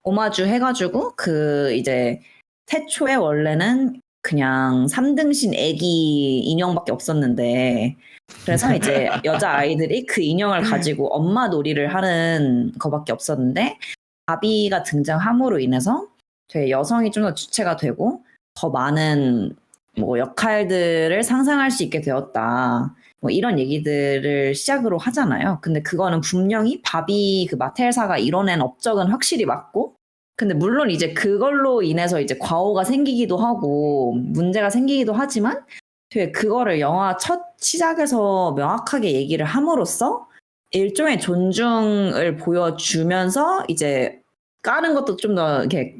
오마주 해가지고 그 이제 태초에 원래는 그냥 3등신 애기 인형밖에 없었는데 그래서 이제 여자아이들이 그 인형을 가지고 엄마 놀이를 하는 거밖에 없었는데 바비가 등장함으로 인해서 되게 여성이 좀 더 주체가 되고 더 많은 뭐 역할들을 상상할 수 있게 되었다. 뭐 이런 얘기들을 시작으로 하잖아요. 근데 그거는 분명히 바비 그 마텔사가 이뤄낸 업적은 확실히 맞고 근데 물론 이제 그걸로 인해서 이제 과오가 생기기도 하고 문제가 생기기도 하지만 되게 그거를 영화 첫 시작에서 명확하게 얘기를 함으로써 일종의 존중을 보여주면서 이제 까는 것도 좀 더 이렇게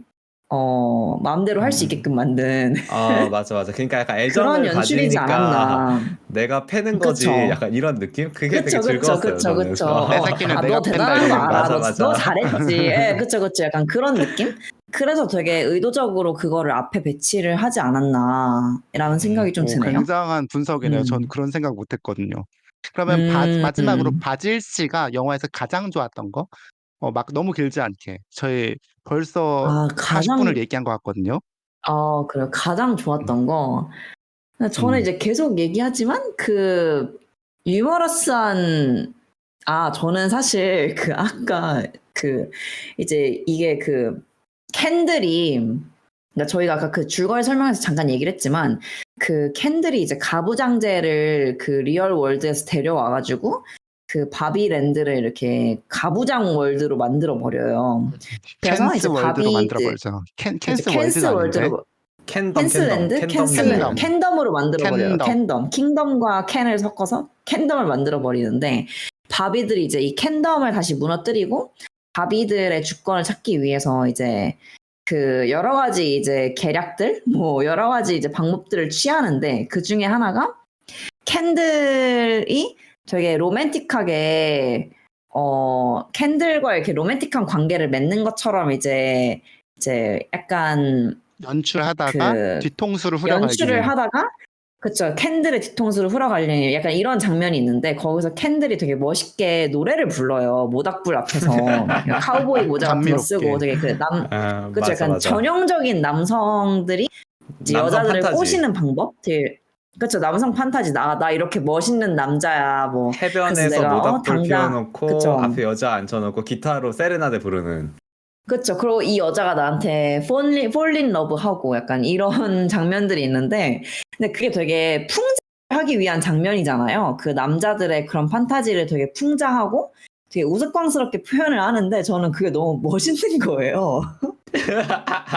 마음대로 할 수 있게끔 만든 아, 맞아, 맞아. 그러니까 약간 그런 애정을 연출이지 가지니까 않았나. 내가 패는 거지. 그쵸? 약간 이런 느낌? 그게 되게 그쵸, 그쵸, 즐거웠어요, 그쵸, 저는. 그쵸. 내 새끼는 아, 내가 너 팬다 대단한 이런 거 건가요? 알아. 맞아, 너 맞아. 잘했지. 예, 그쵸, 그쵸. 약간 그런 느낌? 그래서 되게 의도적으로 그거를 앞에 배치를 하지 않았나라는 생각이 좀 오, 드네요. 굉장한 분석이네요. 전 음, 그런 생각 못 했거든요. 그러면 마지막으로 음. 바질 씨가 영화에서 가장 좋았던 거? 막 너무 길지 않게. 저희 벌써 아, 40분을 가장, 얘기한 것 같거든요. 그래. 가장 좋았던 거. 저는 음, 이제 계속 얘기하지만 그 유머러스한 저는 사실 그 아까 그 이제 이게 그 캔들이 그러니까 저희가 아까 그 줄거리 설명에서 잠깐 얘기를 했지만 그 캔들이 이제 가부장제를 그 리얼 월드에서 데려와가지고 그 바비랜드를 이렇게 가부장 월드로 만들어 버려요. 그래서 캔스 이제 월드로 바비들 만들어버리죠. 그치, 캔스 캔스 월드가 아닌데? 월드로 캔슬랜드? 캔덤. 캔덤으로 만들어버려요. 캔덤. 캔덤. 킹덤과 캔을 섞어서 캔덤을 만들어버리는데, 바비들이 이제 이 캔덤을 다시 무너뜨리고, 바비들의 주권을 찾기 위해서 이제 그 여러 가지 이제 계략들, 뭐 여러 가지 이제 방법들을 취하는데, 그 중에 하나가 캔들이 되게 로맨틱하게, 캔들과 이렇게 로맨틱한 관계를 맺는 것처럼 이제 약간 연출하다가 그 뒤통수를 연출을 후려갈기는. 하다가 그쵸 캔들의 뒤통수를 후려갈리는 약간 이런 장면이 있는데 거기서 캔들이 되게 멋있게 노래를 불러요 모닥불 앞에서 카우보이 모자 같은 거 쓰고 감미롭게. 되게 아, 그쵸 맞아, 약간 맞아. 전형적인 남성들이 이제 남성 여자들을 판타지. 꼬시는 방법 되게 그쵸 남성 판타지 나 이렇게 멋있는 남자야 뭐 그래서 해변에서 내가 모닥불 당장 피워놓고 그쵸 앞에 여자 앉혀놓고 기타로 세레나데 부르는. 그쵸. 그리고 이 여자가 나한테 폴린 러브 하고 약간 이런 장면들이 있는데, 근데 그게 되게 풍자하기 위한 장면이잖아요. 그 남자들의 그런 판타지를 되게 풍자하고 되게 우스꽝스럽게 표현을 하는데 저는 그게 너무 멋있는 거예요.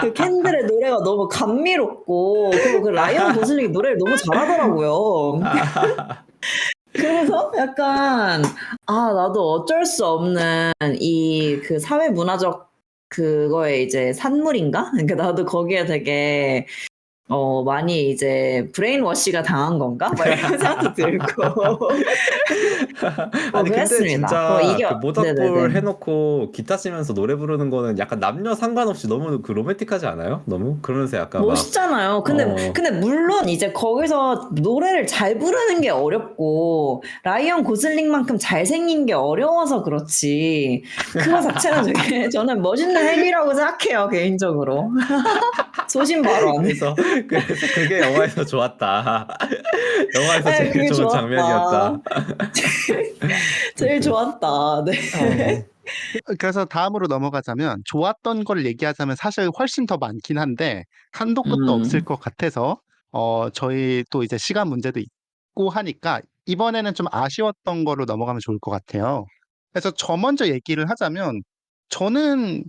그 캔들의 노래가 너무 감미롭고, 그리고 그 라이언 고슬링이 노래를 너무 잘하더라고요. 그래서 약간, 나도 어쩔 수 없는 이 그 사회 문화적 그거에 이제 산물인가? 그러니까 나도 거기에 되게, 많이 이제 브레인워시가 당한 건가? 막 이런 생각도 들고. 아니 근데 그랬습니다. 진짜 이게, 그 모닥불 네네네. 해놓고 기타 치면서 노래 부르는 거는 약간 남녀 상관없이 너무 그 로맨틱하지 않아요? 너무 그러면서 약간 막 멋있잖아요. 근데 물론 이제 거기서 노래를 잘 부르는 게 어렵고, 라이언 고슬링만큼 잘생긴 게 어려워서 그렇지. 그거 자체는 되게, 저는 멋있는 행위라고 생각해요, 개인적으로. 소신 발언. 그래서 그게 영화에서 좋았다. 영화에서 네, 제일 그게 좋은 좋았다. 장면이었다. 제일 좋았다. 네. 어. 그래서 다음으로 넘어가자면 좋았던 걸 얘기하자면 사실 훨씬 더 많긴 한데 한도 끝도 없을 음, 것 같아서 저희 또 이제 시간 문제도 있고 하니까 이번에는 좀 아쉬웠던 거로 넘어가면 좋을 것 같아요. 그래서 저 먼저 얘기를 하자면 저는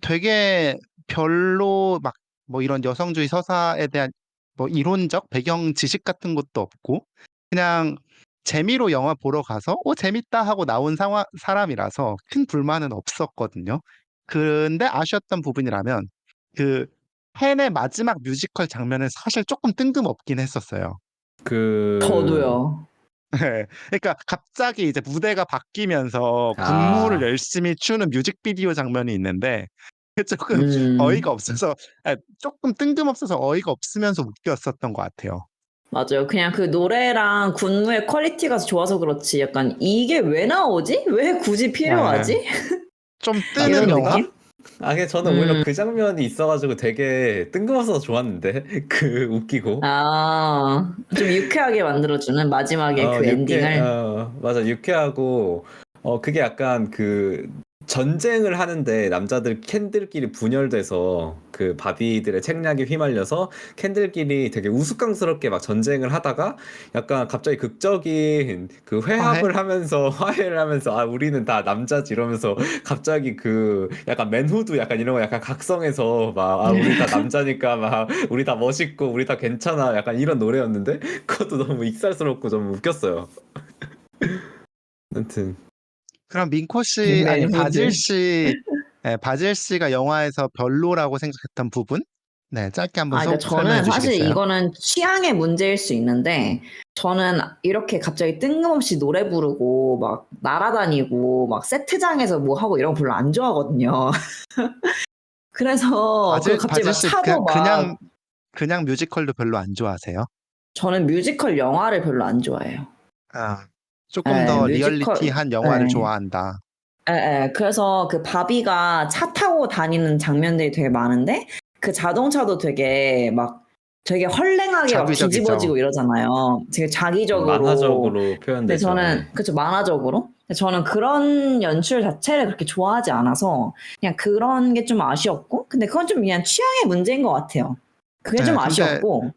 되게 별로 막 뭐 이런 여성주의 서사에 대한 뭐 이론적 배경 지식 같은 것도 없고 그냥 재미로 영화 보러 가서 재밌다 하고 나온 사람이라서 큰 불만은 없었거든요. 근데 아쉬웠던 부분이라면 그 팬의 마지막 뮤지컬 장면은 사실 조금 뜬금없긴 했었어요. 저도요. 네. 그러니까 갑자기 이제 무대가 바뀌면서 군무를 아, 열심히 추는 뮤직비디오 장면이 있는데 그게 조금 음, 어이가 없어서 조금 뜬금없어서 어이가 없으면서 웃겼었던 것 같아요. 맞아요. 그냥 그 노래랑 군무의 퀄리티가 좋아서 그렇지. 약간 이게 왜 나오지? 왜 굳이 네. 필요하지? 좀 아, 뜨는 이런 영화? 느낌? 아니 저는 오히려 음, 그 장면이 있어가지고 되게 뜬금없어서 좋았는데 그 웃기고 좀 유쾌하게 만들어주는 마지막에 그 엔딩을. 맞아 유쾌하고 그게 약간 그 전쟁을 하는데 남자들 캔들끼리 분열돼서 그 바비들의 책략에 휘말려서 캔들끼리 되게 우스꽝스럽게 막 전쟁을 하다가 약간 갑자기 극적인 그 화해? 회합을 하면서 화해를 하면서 아 우리는 다 남자지 이러면서 갑자기 그 약간 맨후드 약간 이런 거 약간 각성해서 막 아 우리 다 남자니까 막 우리 다 멋있고 우리 다 괜찮아 약간 이런 노래였는데 그것도 너무 익살스럽고 좀 웃겼어요. 아무튼 그럼 민코 씨, 아니 바질 맨후드. 씨, 바질 씨가 영화에서 별로라고 생각했던 부분? 네, 짧게 한번 그러니까 설명해 저는 사실 주시겠어요? 이거는 취향의 문제일 수 있는데, 저는 이렇게 갑자기 뜬금없이 노래 부르고, 막 날아다니고, 막 세트장에서 뭐 하고 이런 거 별로 안 좋아하거든요. 그래서 그 갑자기 바질 막 씨 차도 막, 그냥 뮤지컬도 별로 안 좋아하세요? 저는 뮤지컬 영화를 별로 안 좋아해요. 아, 조금 예, 더 뮤지컬, 리얼리티한 영화를 예. 좋아한다. 예, 예. 그래서 그 바비가 차 타고 다니는 장면들이 되게 많은데 그 자동차도 되게 헐랭하게 막 자기적이죠. 뒤집어지고 이러잖아요. 되게 자기적으로. 만화적으로 근데 표현되죠. 저는 예. 그쵸 만화적으로. 근데 저는 그런 연출 자체를 그렇게 좋아하지 않아서 그냥 그런 게 좀 아쉬웠고. 근데 그건 좀 그냥 취향의 문제인 것 같아요. 그게 좀 네, 근데 아쉬웠고.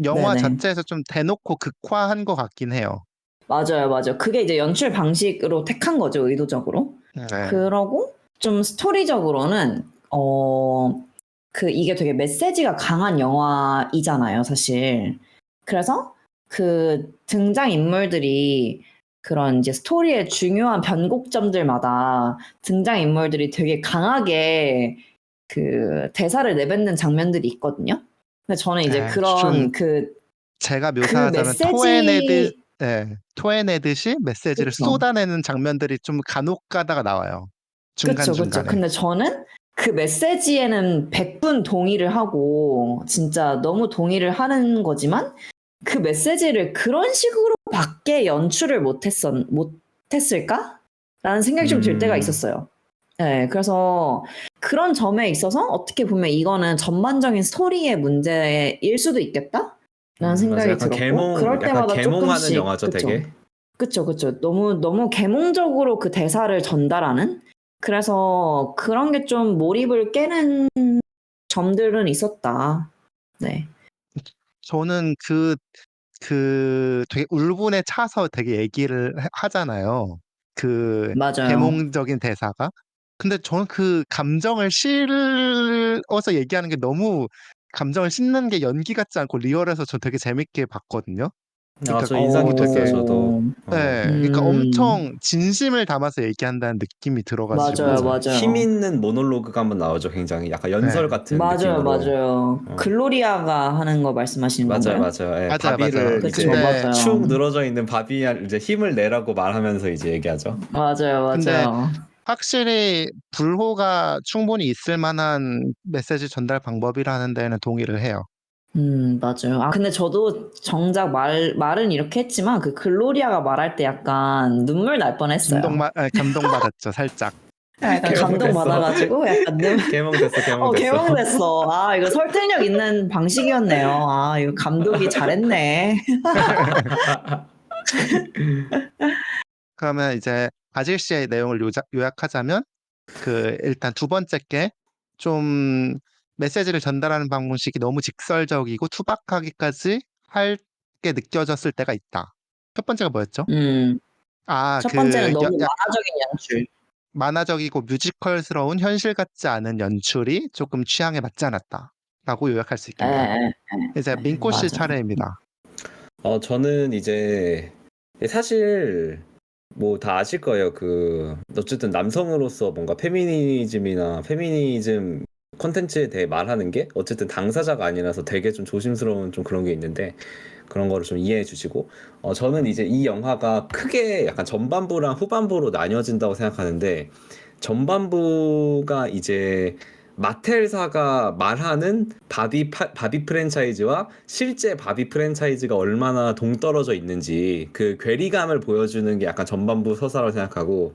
영화 네네. 자체에서 좀 대놓고 극화한 것 같긴 해요. 맞아요, 맞아요. 그게 이제 연출 방식으로 택한 거죠, 의도적으로. 네. 그러고 좀 스토리적으로는 이게 되게 메시지가 강한 영화이잖아요, 사실. 그래서 그 등장 인물들이 그런 이제 스토리의 중요한 변곡점들마다 등장 인물들이 되게 강하게 그 대사를 내뱉는 장면들이 있거든요. 근데 저는 이제 네, 좀 그런 제가 그 묘사하자면 메시지 토해내듯이 메시지를 그쵸. 쏟아내는 장면들이 좀 간혹 가다가 나와요. 그쵸, 그쵸. 중간중간에. 근데 저는 그 메시지에는 100분 동의를 하고, 진짜 너무 동의를 하는 거지만, 그 메시지를 그런 식으로 밖에 연출을 못했을까? 라는 생각이 좀 들 때가 음, 있었어요. 네, 그래서 그런 점에 있어서 어떻게 보면 이거는 전반적인 스토리의 문제일 수도 있겠다? 라는 맞아. 생각이 들었고, 그럴 약간 때마다 계몽하는 조금씩, 영화죠, 그쵸. 되게. 그쵸, 그쵸. 너무 계몽적으로 그 대사를 전달하는? 그래서 그런 게 좀 몰입을 깨는 점들은 있었다. 네. 저는 되게 울분에 차서 되게 얘기를 하잖아요. 그 맞아요. 계몽적인 대사가. 근데 저는 그 감정을 실어서 얘기하는 게 너무 감정을 싣는 게 연기 같지 않고 리얼해서 저 되게 재밌게 봤거든요. 아, 그러니까 저 인상 깊었어요, 되게 저도. 네, 그러니까 음, 엄청 진심을 담아서 얘기한다는 느낌이 맞아요, 맞아. 들어가지고, 힘 맞아요. 있는 모놀로그가 한번 나오죠, 굉장히. 약간 연설 네, 같은 맞아요, 느낌으로. 맞아요. 어, 글로리아가 하는 거 말씀하시는 맞아요, 건가요? 맞아요. 예, 맞아요, 맞아요. 바비를 그쵸, 이제 근데, 맞아요. 축 늘어져 있는 바비한테 이제 힘을 내라고 말하면서 이제 얘기하죠. 맞아요, 근데 맞아요. 확실히 불호가 충분히 있을 만한 메시지 전달 방법이라는 데는 동의를 해요. 맞아요. 아, 근데 저도 정작 말은 이렇게 했지만 그 글로리아가 말할 때 약간 눈물 날 뻔했어요. 감동받았죠, 살짝. 약간 개몽됐어. 감동받아가지고 약간 개몽됐어, 개몽됐어. 개몽됐어. 아, 이거 설득력 있는 방식이었네요. 아, 이거 감독이 잘했네. 그러면 이제 바질 씨의 내용을 요약하자면, 일단 두 번째 게 좀 메시지를 전달하는 방식이 너무 직설적이고 투박하기까지 할 게 느껴졌을 때가 있다. 첫 번째가 뭐였죠? 음, 아, 첫 번째는 너무 만화적인 연출. 만화적이고 뮤지컬스러운 현실 같지 않은 연출이 조금 취향에 맞지 않았다. 라고 요약할 수 에, 있겠네요. 에, 이제 민코 씨 맞아요. 차례입니다. 저는 이제 사실 뭐 다 아실 거예요. 어쨌든 남성으로서 뭔가 페미니즘이나 페미니즘 콘텐츠에 대해 말하는 게 어쨌든 당사자가 아니라서 되게 좀 조심스러운 좀 그런 게 있는데 그런 거를 좀 이해해 주시고 저는 이제 이 영화가 크게 약간 전반부랑 후반부로 나뉘어진다고 생각하는데 전반부가 이제 마텔사가 말하는 바비 프랜차이즈와 실제 바비 프랜차이즈가 얼마나 동떨어져 있는지 그 괴리감을 보여주는 게 약간 전반부 서사라고 생각하고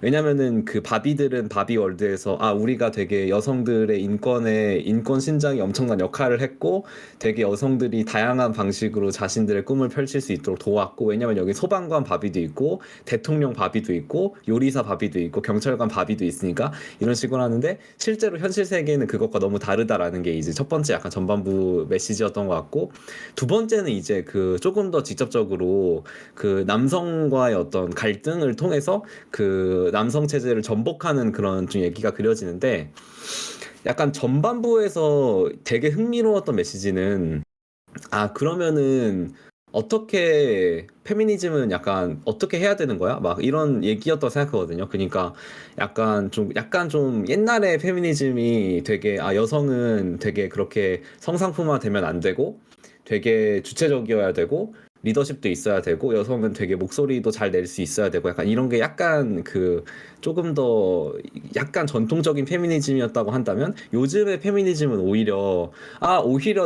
왜냐면은 그 바비들은 바비 월드에서 우리가 되게 여성들의 인권 신장이 엄청난 역할을 했고 되게 여성들이 다양한 방식으로 자신들의 꿈을 펼칠 수 있도록 도왔고 왜냐면 여기 소방관 바비도 있고 대통령 바비도 있고 요리사 바비도 있고 경찰관 바비도 있으니까 이런 식으로 하는데 실제로 현실 세계는 그것과 너무 다르다라는 게 이제 첫 번째 약간 전반부 메시지였던 것 같고 두 번째는 이제 그 조금 더 직접적으로 그 남성과의 어떤 갈등을 통해서 그 남성 체제를 전복하는 그런 좀 얘기가 그려지는데 약간 전반부에서 되게 흥미로웠던 메시지는 그러면은 어떻게 페미니즘은 약간 어떻게 해야 되는 거야? 막 이런 얘기였다고 생각하거든요. 그러니까 약간 좀 옛날에 페미니즘이 되게 여성은 되게 그렇게 성상품화 되면 안 되고 되게 주체적이어야 되고 리더십도 있어야 되고 여성은 되게 목소리도 잘 낼 수 있어야 되고 약간 이런 게 약간 그 조금 더 약간 전통적인 페미니즘이었다고 한다면 요즘의 페미니즘은 오히려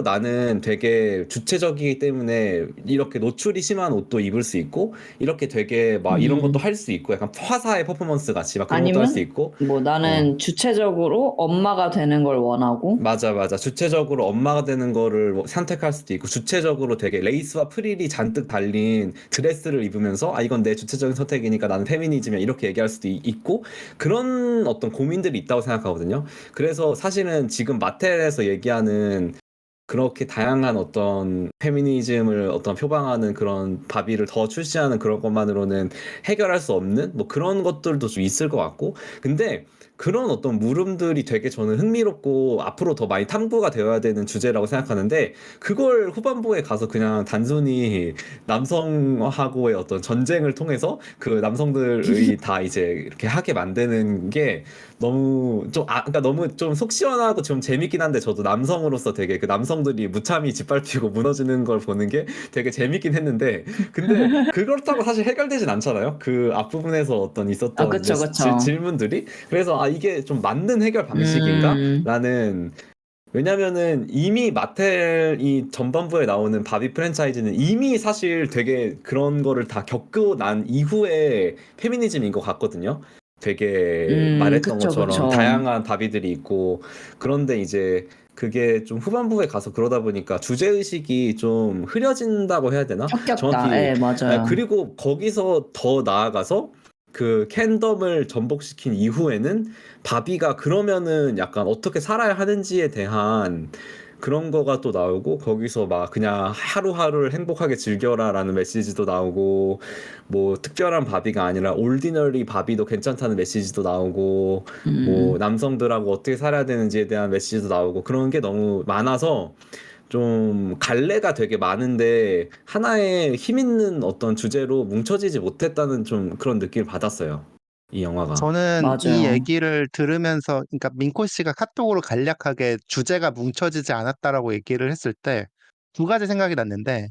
나는 되게 주체적이기 때문에 이렇게 노출이 심한 옷도 입을 수 있고 이렇게 되게 막 이런 것도 할 수 있고 약간 화사의 퍼포먼스 같이 막 그런 것도 할 수 아니면 있고 뭐 나는 주체적으로 엄마가 되는 걸 원하고 맞아. 주체적으로 엄마가 되는 거를 뭐 선택할 수도 있고, 주체적으로 되게 레이스와 프릴이 잔뜩 달린 드레스를 입으면서, 이건 내 주체적인 선택이니까 나는 페미니즘이야. 이렇게 얘기할 수도 있고, 그런 어떤 고민들이 있다고 생각하거든요. 그래서 사실은 지금 마텔에서 얘기하는 그렇게 다양한 어떤 페미니즘을 어떤 표방하는 그런 바비를 더 출시하는 그런 것만으로는 해결할 수 없는 뭐 그런 것들도 좀 있을 것 같고 근데 그런 어떤 물음들이 되게 저는 흥미롭고 앞으로 더 많이 탐구가 되어야 되는 주제라고 생각하는데 그걸 후반부에 가서 그냥 단순히 남성하고의 어떤 전쟁을 통해서 그 남성들이 다 이제 이렇게 하게 만드는 게 너무 그러니까 너무 좀 속 시원하고 좀 재밌긴 한데 저도 남성으로서 되게 그 남성들이 무참히 짓밟히고 무너지는 걸 보는 게 되게 재밌긴 했는데 근데 그렇다고 사실 해결되진 않잖아요. 그 앞부분에서 어떤 있었던 이제 그쵸 그쵸 질문들이 그래서 이게 좀 맞는 해결 방식인가? 음 라는 왜냐면은 이미 마텔이 전반부에 나오는 바비 프랜차이즈는 이미 사실 되게 그런 거를 다 겪고 난 이후에 페미니즘인 것 같거든요. 되게 말했던 그쵸 것처럼 그쵸 다양한 바비들이 있고 그런데 이제 그게 좀 후반부에 가서 그러다 보니까 주제의식이 좀 흐려진다고 해야 되나? 섞였다 정확히 예 맞아요 그리고 거기서 더 나아가서 그 캔덤을 전복시킨 이후에는 바비가 그러면은 약간 어떻게 살아야 하는지에 대한 그런 거가 또 나오고 거기서 막 그냥 하루하루를 행복하게 즐겨라라는 메시지도 나오고 뭐 특별한 바비가 아니라 올디너리 바비도 괜찮다는 메시지도 나오고 뭐 남성들하고 어떻게 살아야 되는지에 대한 메시지도 나오고 그런 게 너무 많아서 좀 갈래가 되게 많은데 하나의 힘 있는 어떤 주제로 뭉쳐지지 못했다는 좀 그런 느낌을 받았어요. 이 영화가. 저는 이 맞아요 얘기를 들으면서, 그러니까 민코 씨가 카톡으로 간략하게 주제가 뭉쳐지지 않았다라고 얘기를 했을 때 두 가지 생각이 났는데,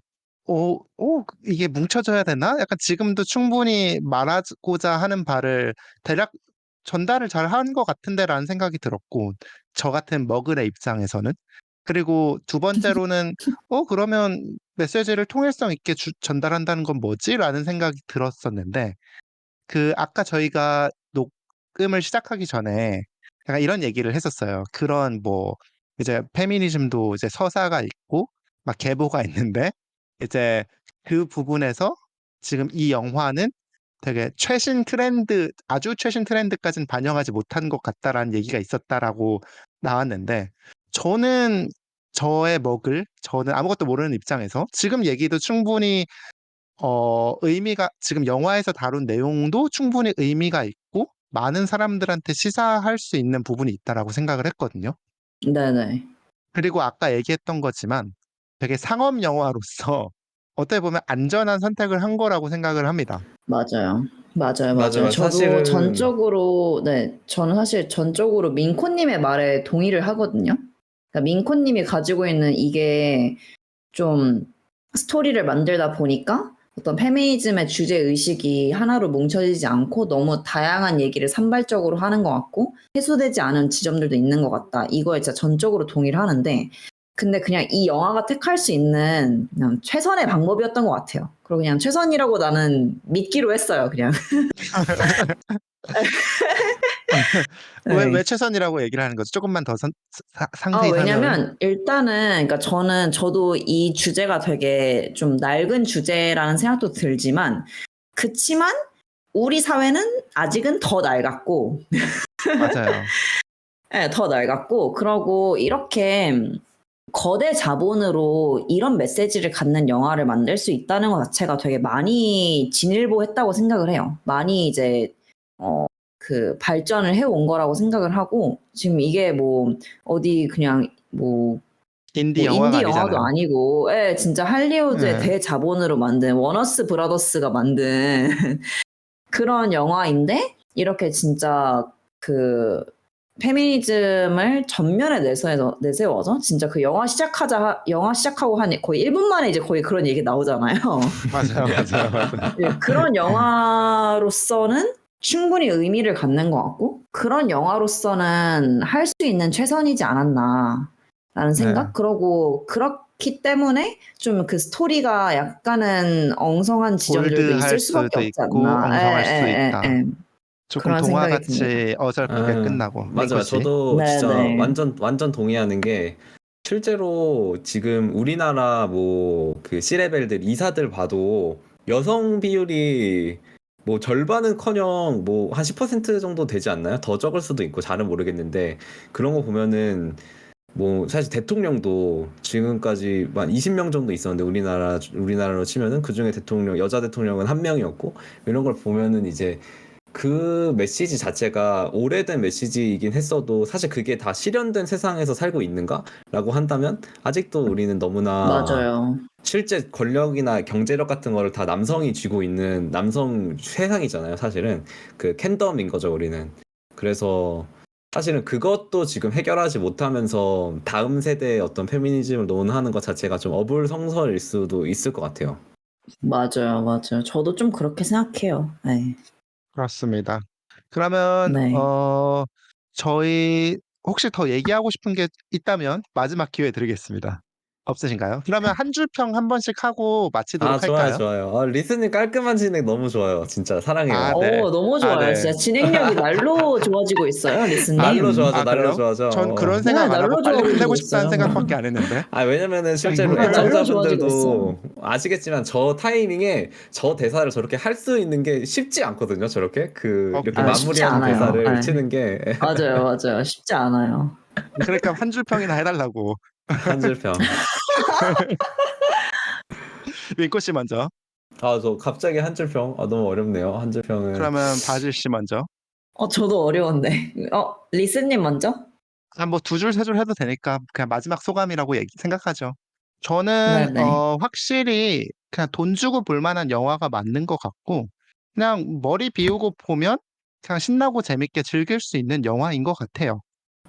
이게 뭉쳐져야 되나? 약간 지금도 충분히 말하고자 하는 바를 대략 전달을 잘 한 것 같은데라는 생각이 들었고, 저 같은 머글의 입장에서는. 그리고 두 번째로는, 그러면 메시지를 통일성 있게 전달한다는 건 뭐지? 라는 생각이 들었었는데, 아까 저희가 녹음을 시작하기 전에 약간 이런 얘기를 했었어요. 그런 이제 페미니즘도 이제 서사가 있고, 막 계보가 있는데, 이제 그 부분에서 지금 이 영화는 되게 아주 최신 트렌드까지는 반영하지 못한 것 같다라는 얘기가 있었다라고 나왔는데, 저는 저는 아무것도 모르는 입장에서 지금 얘기도 충분히 지금 영화에서 다룬 내용도 충분히 의미가 있고, 많은 사람들한테 시사할 수 있는 부분이 있다라고 생각을 했거든요. 네네 그리고 아까 얘기했던 거지만 되게 상업 영화로서 어떻게 보면 안전한 선택을 한 거라고 생각을 합니다. 맞아요 맞아요, 맞아, 맞아요. 맞아. 저도 사실은 전적으로, 네, 저는 사실 전적으로 민코님의 말에 동의를 하거든요. 그러니까 민코님이 가지고 있는 이게 좀 스토리를 만들다 보니까 어떤 페미니즘의 주제 의식이 하나로 뭉쳐지지 않고 너무 다양한 얘기를 산발적으로 하는 것 같고 해소되지 않은 지점들도 있는 것 같다. 이거에 진짜 전적으로 동의를 하는데 근데 그냥 이 영화가 택할 수 있는 그냥 최선의 방법이었던 것 같아요. 그리고 그냥 최선이라고 나는 믿기로 했어요. 그냥. 왜 네. 최선이라고 얘기를 하는 거죠? 조금만 더 상세히 설명을. 왜냐면 일단은 그러니까 저도 이 주제가 되게 좀 낡은 주제라는 생각도 들지만 그치만 우리 사회는 아직은 더 낡았고 맞아요. 예, 더 낡았고 그러고 이렇게 거대 자본으로 이런 메시지를 갖는 영화를 만들 수 있다는 것 자체가 되게 많이 진일보했다고 생각을 해요. 많이 이제 그 발전을 해온 거라고 생각을 하고 지금 이게 뭐 어디 그냥 인디 영화가 인디 영화도 아니잖아요. 아니고, 예, 진짜 할리우드의 네. 대자본으로 만든 워너스 브라더스가 만든 그런 영화인데, 이렇게 진짜 그 페미니즘을 전면에 내세워서 진짜 그 영화 시작하고 한 거의 1분 만에 이제 거의 그런 얘기 나오잖아요. 맞아요, 맞아요, 맞아요. 예, 그런 영화로서는 충분히 의미를 갖는 것 같고, 그런 영화로서는 할 수 있는 최선이지 않았나라는 네. 생각? 그러고, 그렇기 때문에 좀 그 스토리가 약간은 엉성한 지점들도 올드할 있을 수밖에 수도 없지 있고 않나. 엉성할 수도 있다. 조금 그런 생각이 듭니다. 동화같이 어설프게 끝나고. 민코 맞아요. 씨. 저도 진짜 네네. 완전 동의하는 게 실제로 지금 우리나라 뭐 그 C레벨들 이사들 봐도 여성 비율이 뭐 절반은커녕 뭐 한 10% 정도 되지 않나요? 더 적을 수도 있고 잘은 모르겠는데 그런 거 보면은 뭐 사실 대통령도 지금까지 한 20명 정도 있었는데 우리나라로 치면은 그중에 여자 대통령은 한 명이었고 이런 걸 보면은 이제 그 메시지 자체가 오래된 메시지이긴 했어도 사실 그게 다 실현된 세상에서 살고 있는가? 라고 한다면 아직도 우리는 너무나 맞아요. 실제 권력이나 경제력 같은 거를 다 남성이 쥐고 있는 남성 세상이잖아요, 사실은. 그 캔덤인 거죠, 우리는. 그래서 사실은 그것도 지금 해결하지 못하면서 다음 세대의 어떤 페미니즘을 논하는 것 자체가 좀 어불성설일 수도 있을 것 같아요. 맞아요. 맞아요. 저도 좀 그렇게 생각해요. 네. 그렇습니다. 그러면 네. 저희 혹시 더 얘기하고 싶은 게 있다면 마지막 기회 드리겠습니다. 없으신가요? 그러면 한 줄 평 한 번씩 하고 아, 마치도록 좋아요, 할까요? 좋아요. 리스님 깔끔한 진행 너무 좋아요. 진짜 아, 사랑해요. 네. 너무 아, 좋아요. 네. 진짜 진행력이 날로 좋아지고 있어요, 날로 리스님. 좋아져, 아, 날로 그래요? 좋아져. 전 그런 네, 생각 안 하고 날로 빨리 끝내고 좋아지고 싶다는 있어요. 생각밖에 안 했는데. 아, 왜냐면은 실제로 네, 날로 좋아지고 있어요. 애청자분들도 아시겠지만 저 타이밍에 저 대사를 저렇게 할 수 있는 게 쉽지 않거든요. 저렇게 이렇게 쉽지 마무리하는 않아요. 대사를 네. 치는 게 맞아요, 맞아요. 쉽지 않아요. 그러니까 한 줄 평이나 해달라고. 한 줄평. 민코 씨 먼저. 아, 저 갑자기 한 줄평. 아, 너무 어렵네요. 한 줄평은. 그러면 바질 씨 먼저. 저도 어려운데. 리스님 먼저? 뭐 두 줄, 세 줄 해도 되니까 그냥 마지막 소감이라고 생각하죠. 저는 네네. 확실히 그냥 돈 주고 볼 만한 영화가 맞는 것 같고 그냥 머리 비우고 보면 그냥 신나고 재밌게 즐길 수 있는 영화인 것 같아요.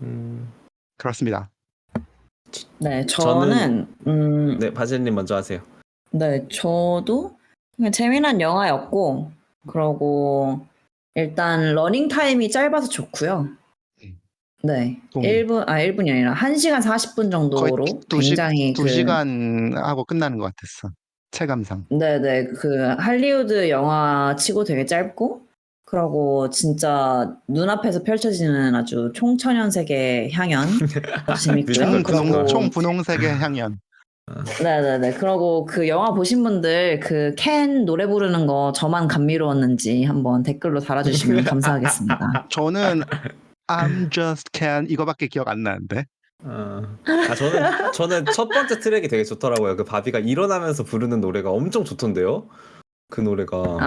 음, 그렇습니다. 네, 저는 저는, 네, 바질님 먼저 하세요. 네, 저도 그냥 재미난 영화였고, 그러고, 일단, 러닝 타임이 짧아서 좋고요. 네, 동의. 1분이 아니라 1시간 40분 거의 정도로 시 굉장히 두 시간 하고 끝나는 것 같았어. 체감상. 네네, 할리우드 영화 치고 되게 짧고, 그러고 진짜 눈앞에서 펼쳐지는 아주 총천연색의 향연. 아주 재밌고요. 뮤지컬. 그러고, 총분홍색의 향연. 네네네. 그러고 그 영화 보신 분들 그 캔 노래 부르는 거 저만 감미로웠는지 한번 댓글로 달아주시면 감사하겠습니다. 저는 I'm just can 이거밖에 기억 안 나는데. 저는 첫 번째 트랙이 되게 좋더라고요. 그 바비가 일어나면서 부르는 노래가 엄청 좋던데요. 그 노래가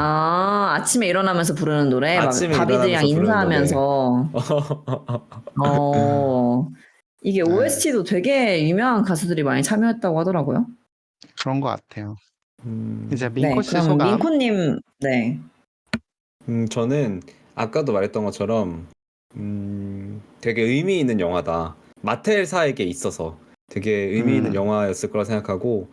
아침에 일어나면서 부르는 노래, 막 아침에 바비들이랑 일어나면서 부르는 노래. 인사하면서, 어, 이게 네, OST도 되게 유명한 가수들이 많이 참여했다고 하더라고요. 그런 것 같아요. 이제 민코 네, 씨 그럼 소감. 민코님, 네. 저는 아까도 말했던 것처럼 되게 의미 있는 영화다. 마텔사에게 있어서 되게 의미 있는 영화였을 거라 생각하고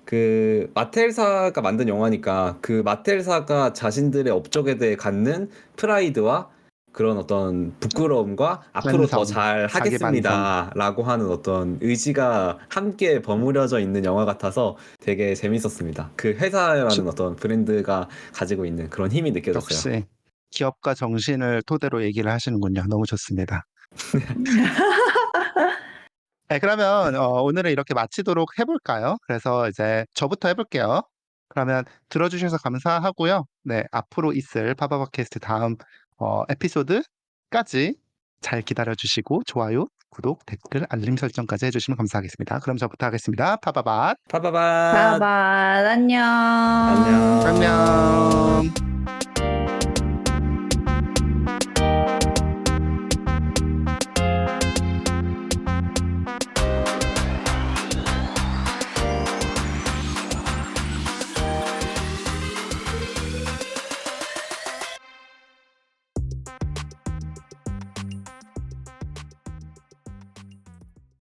그 마텔사가 만든 영화니까 그 마텔사가 자신들의 업적에 대해 갖는 프라이드와 그런 어떤 부끄러움과 앞으로 더 반성, 잘 자기 반성. 하겠습니다라고 하는 어떤 의지가 함께 버무려져 있는 영화 같아서 되게 재밌었습니다. 그 회사라는 어떤 브랜드가 가지고 있는 그런 힘이 느껴졌어요. 역시 기업가 정신을 토대로 얘기를 하시는군요. 너무 좋습니다. 네, 그러면 오늘은 이렇게 마치도록 해볼까요? 그래서 이제 저부터 해볼게요. 그러면 들어주셔서 감사하고요. 네, 앞으로 있을 파바바캐스트 다음 에피소드까지 잘 기다려주시고 좋아요, 구독, 댓글, 알림 설정까지 해주시면 감사하겠습니다. 그럼 저부터 하겠습니다. 파바바 파바바 바바 안녕. 안녕. 안녕.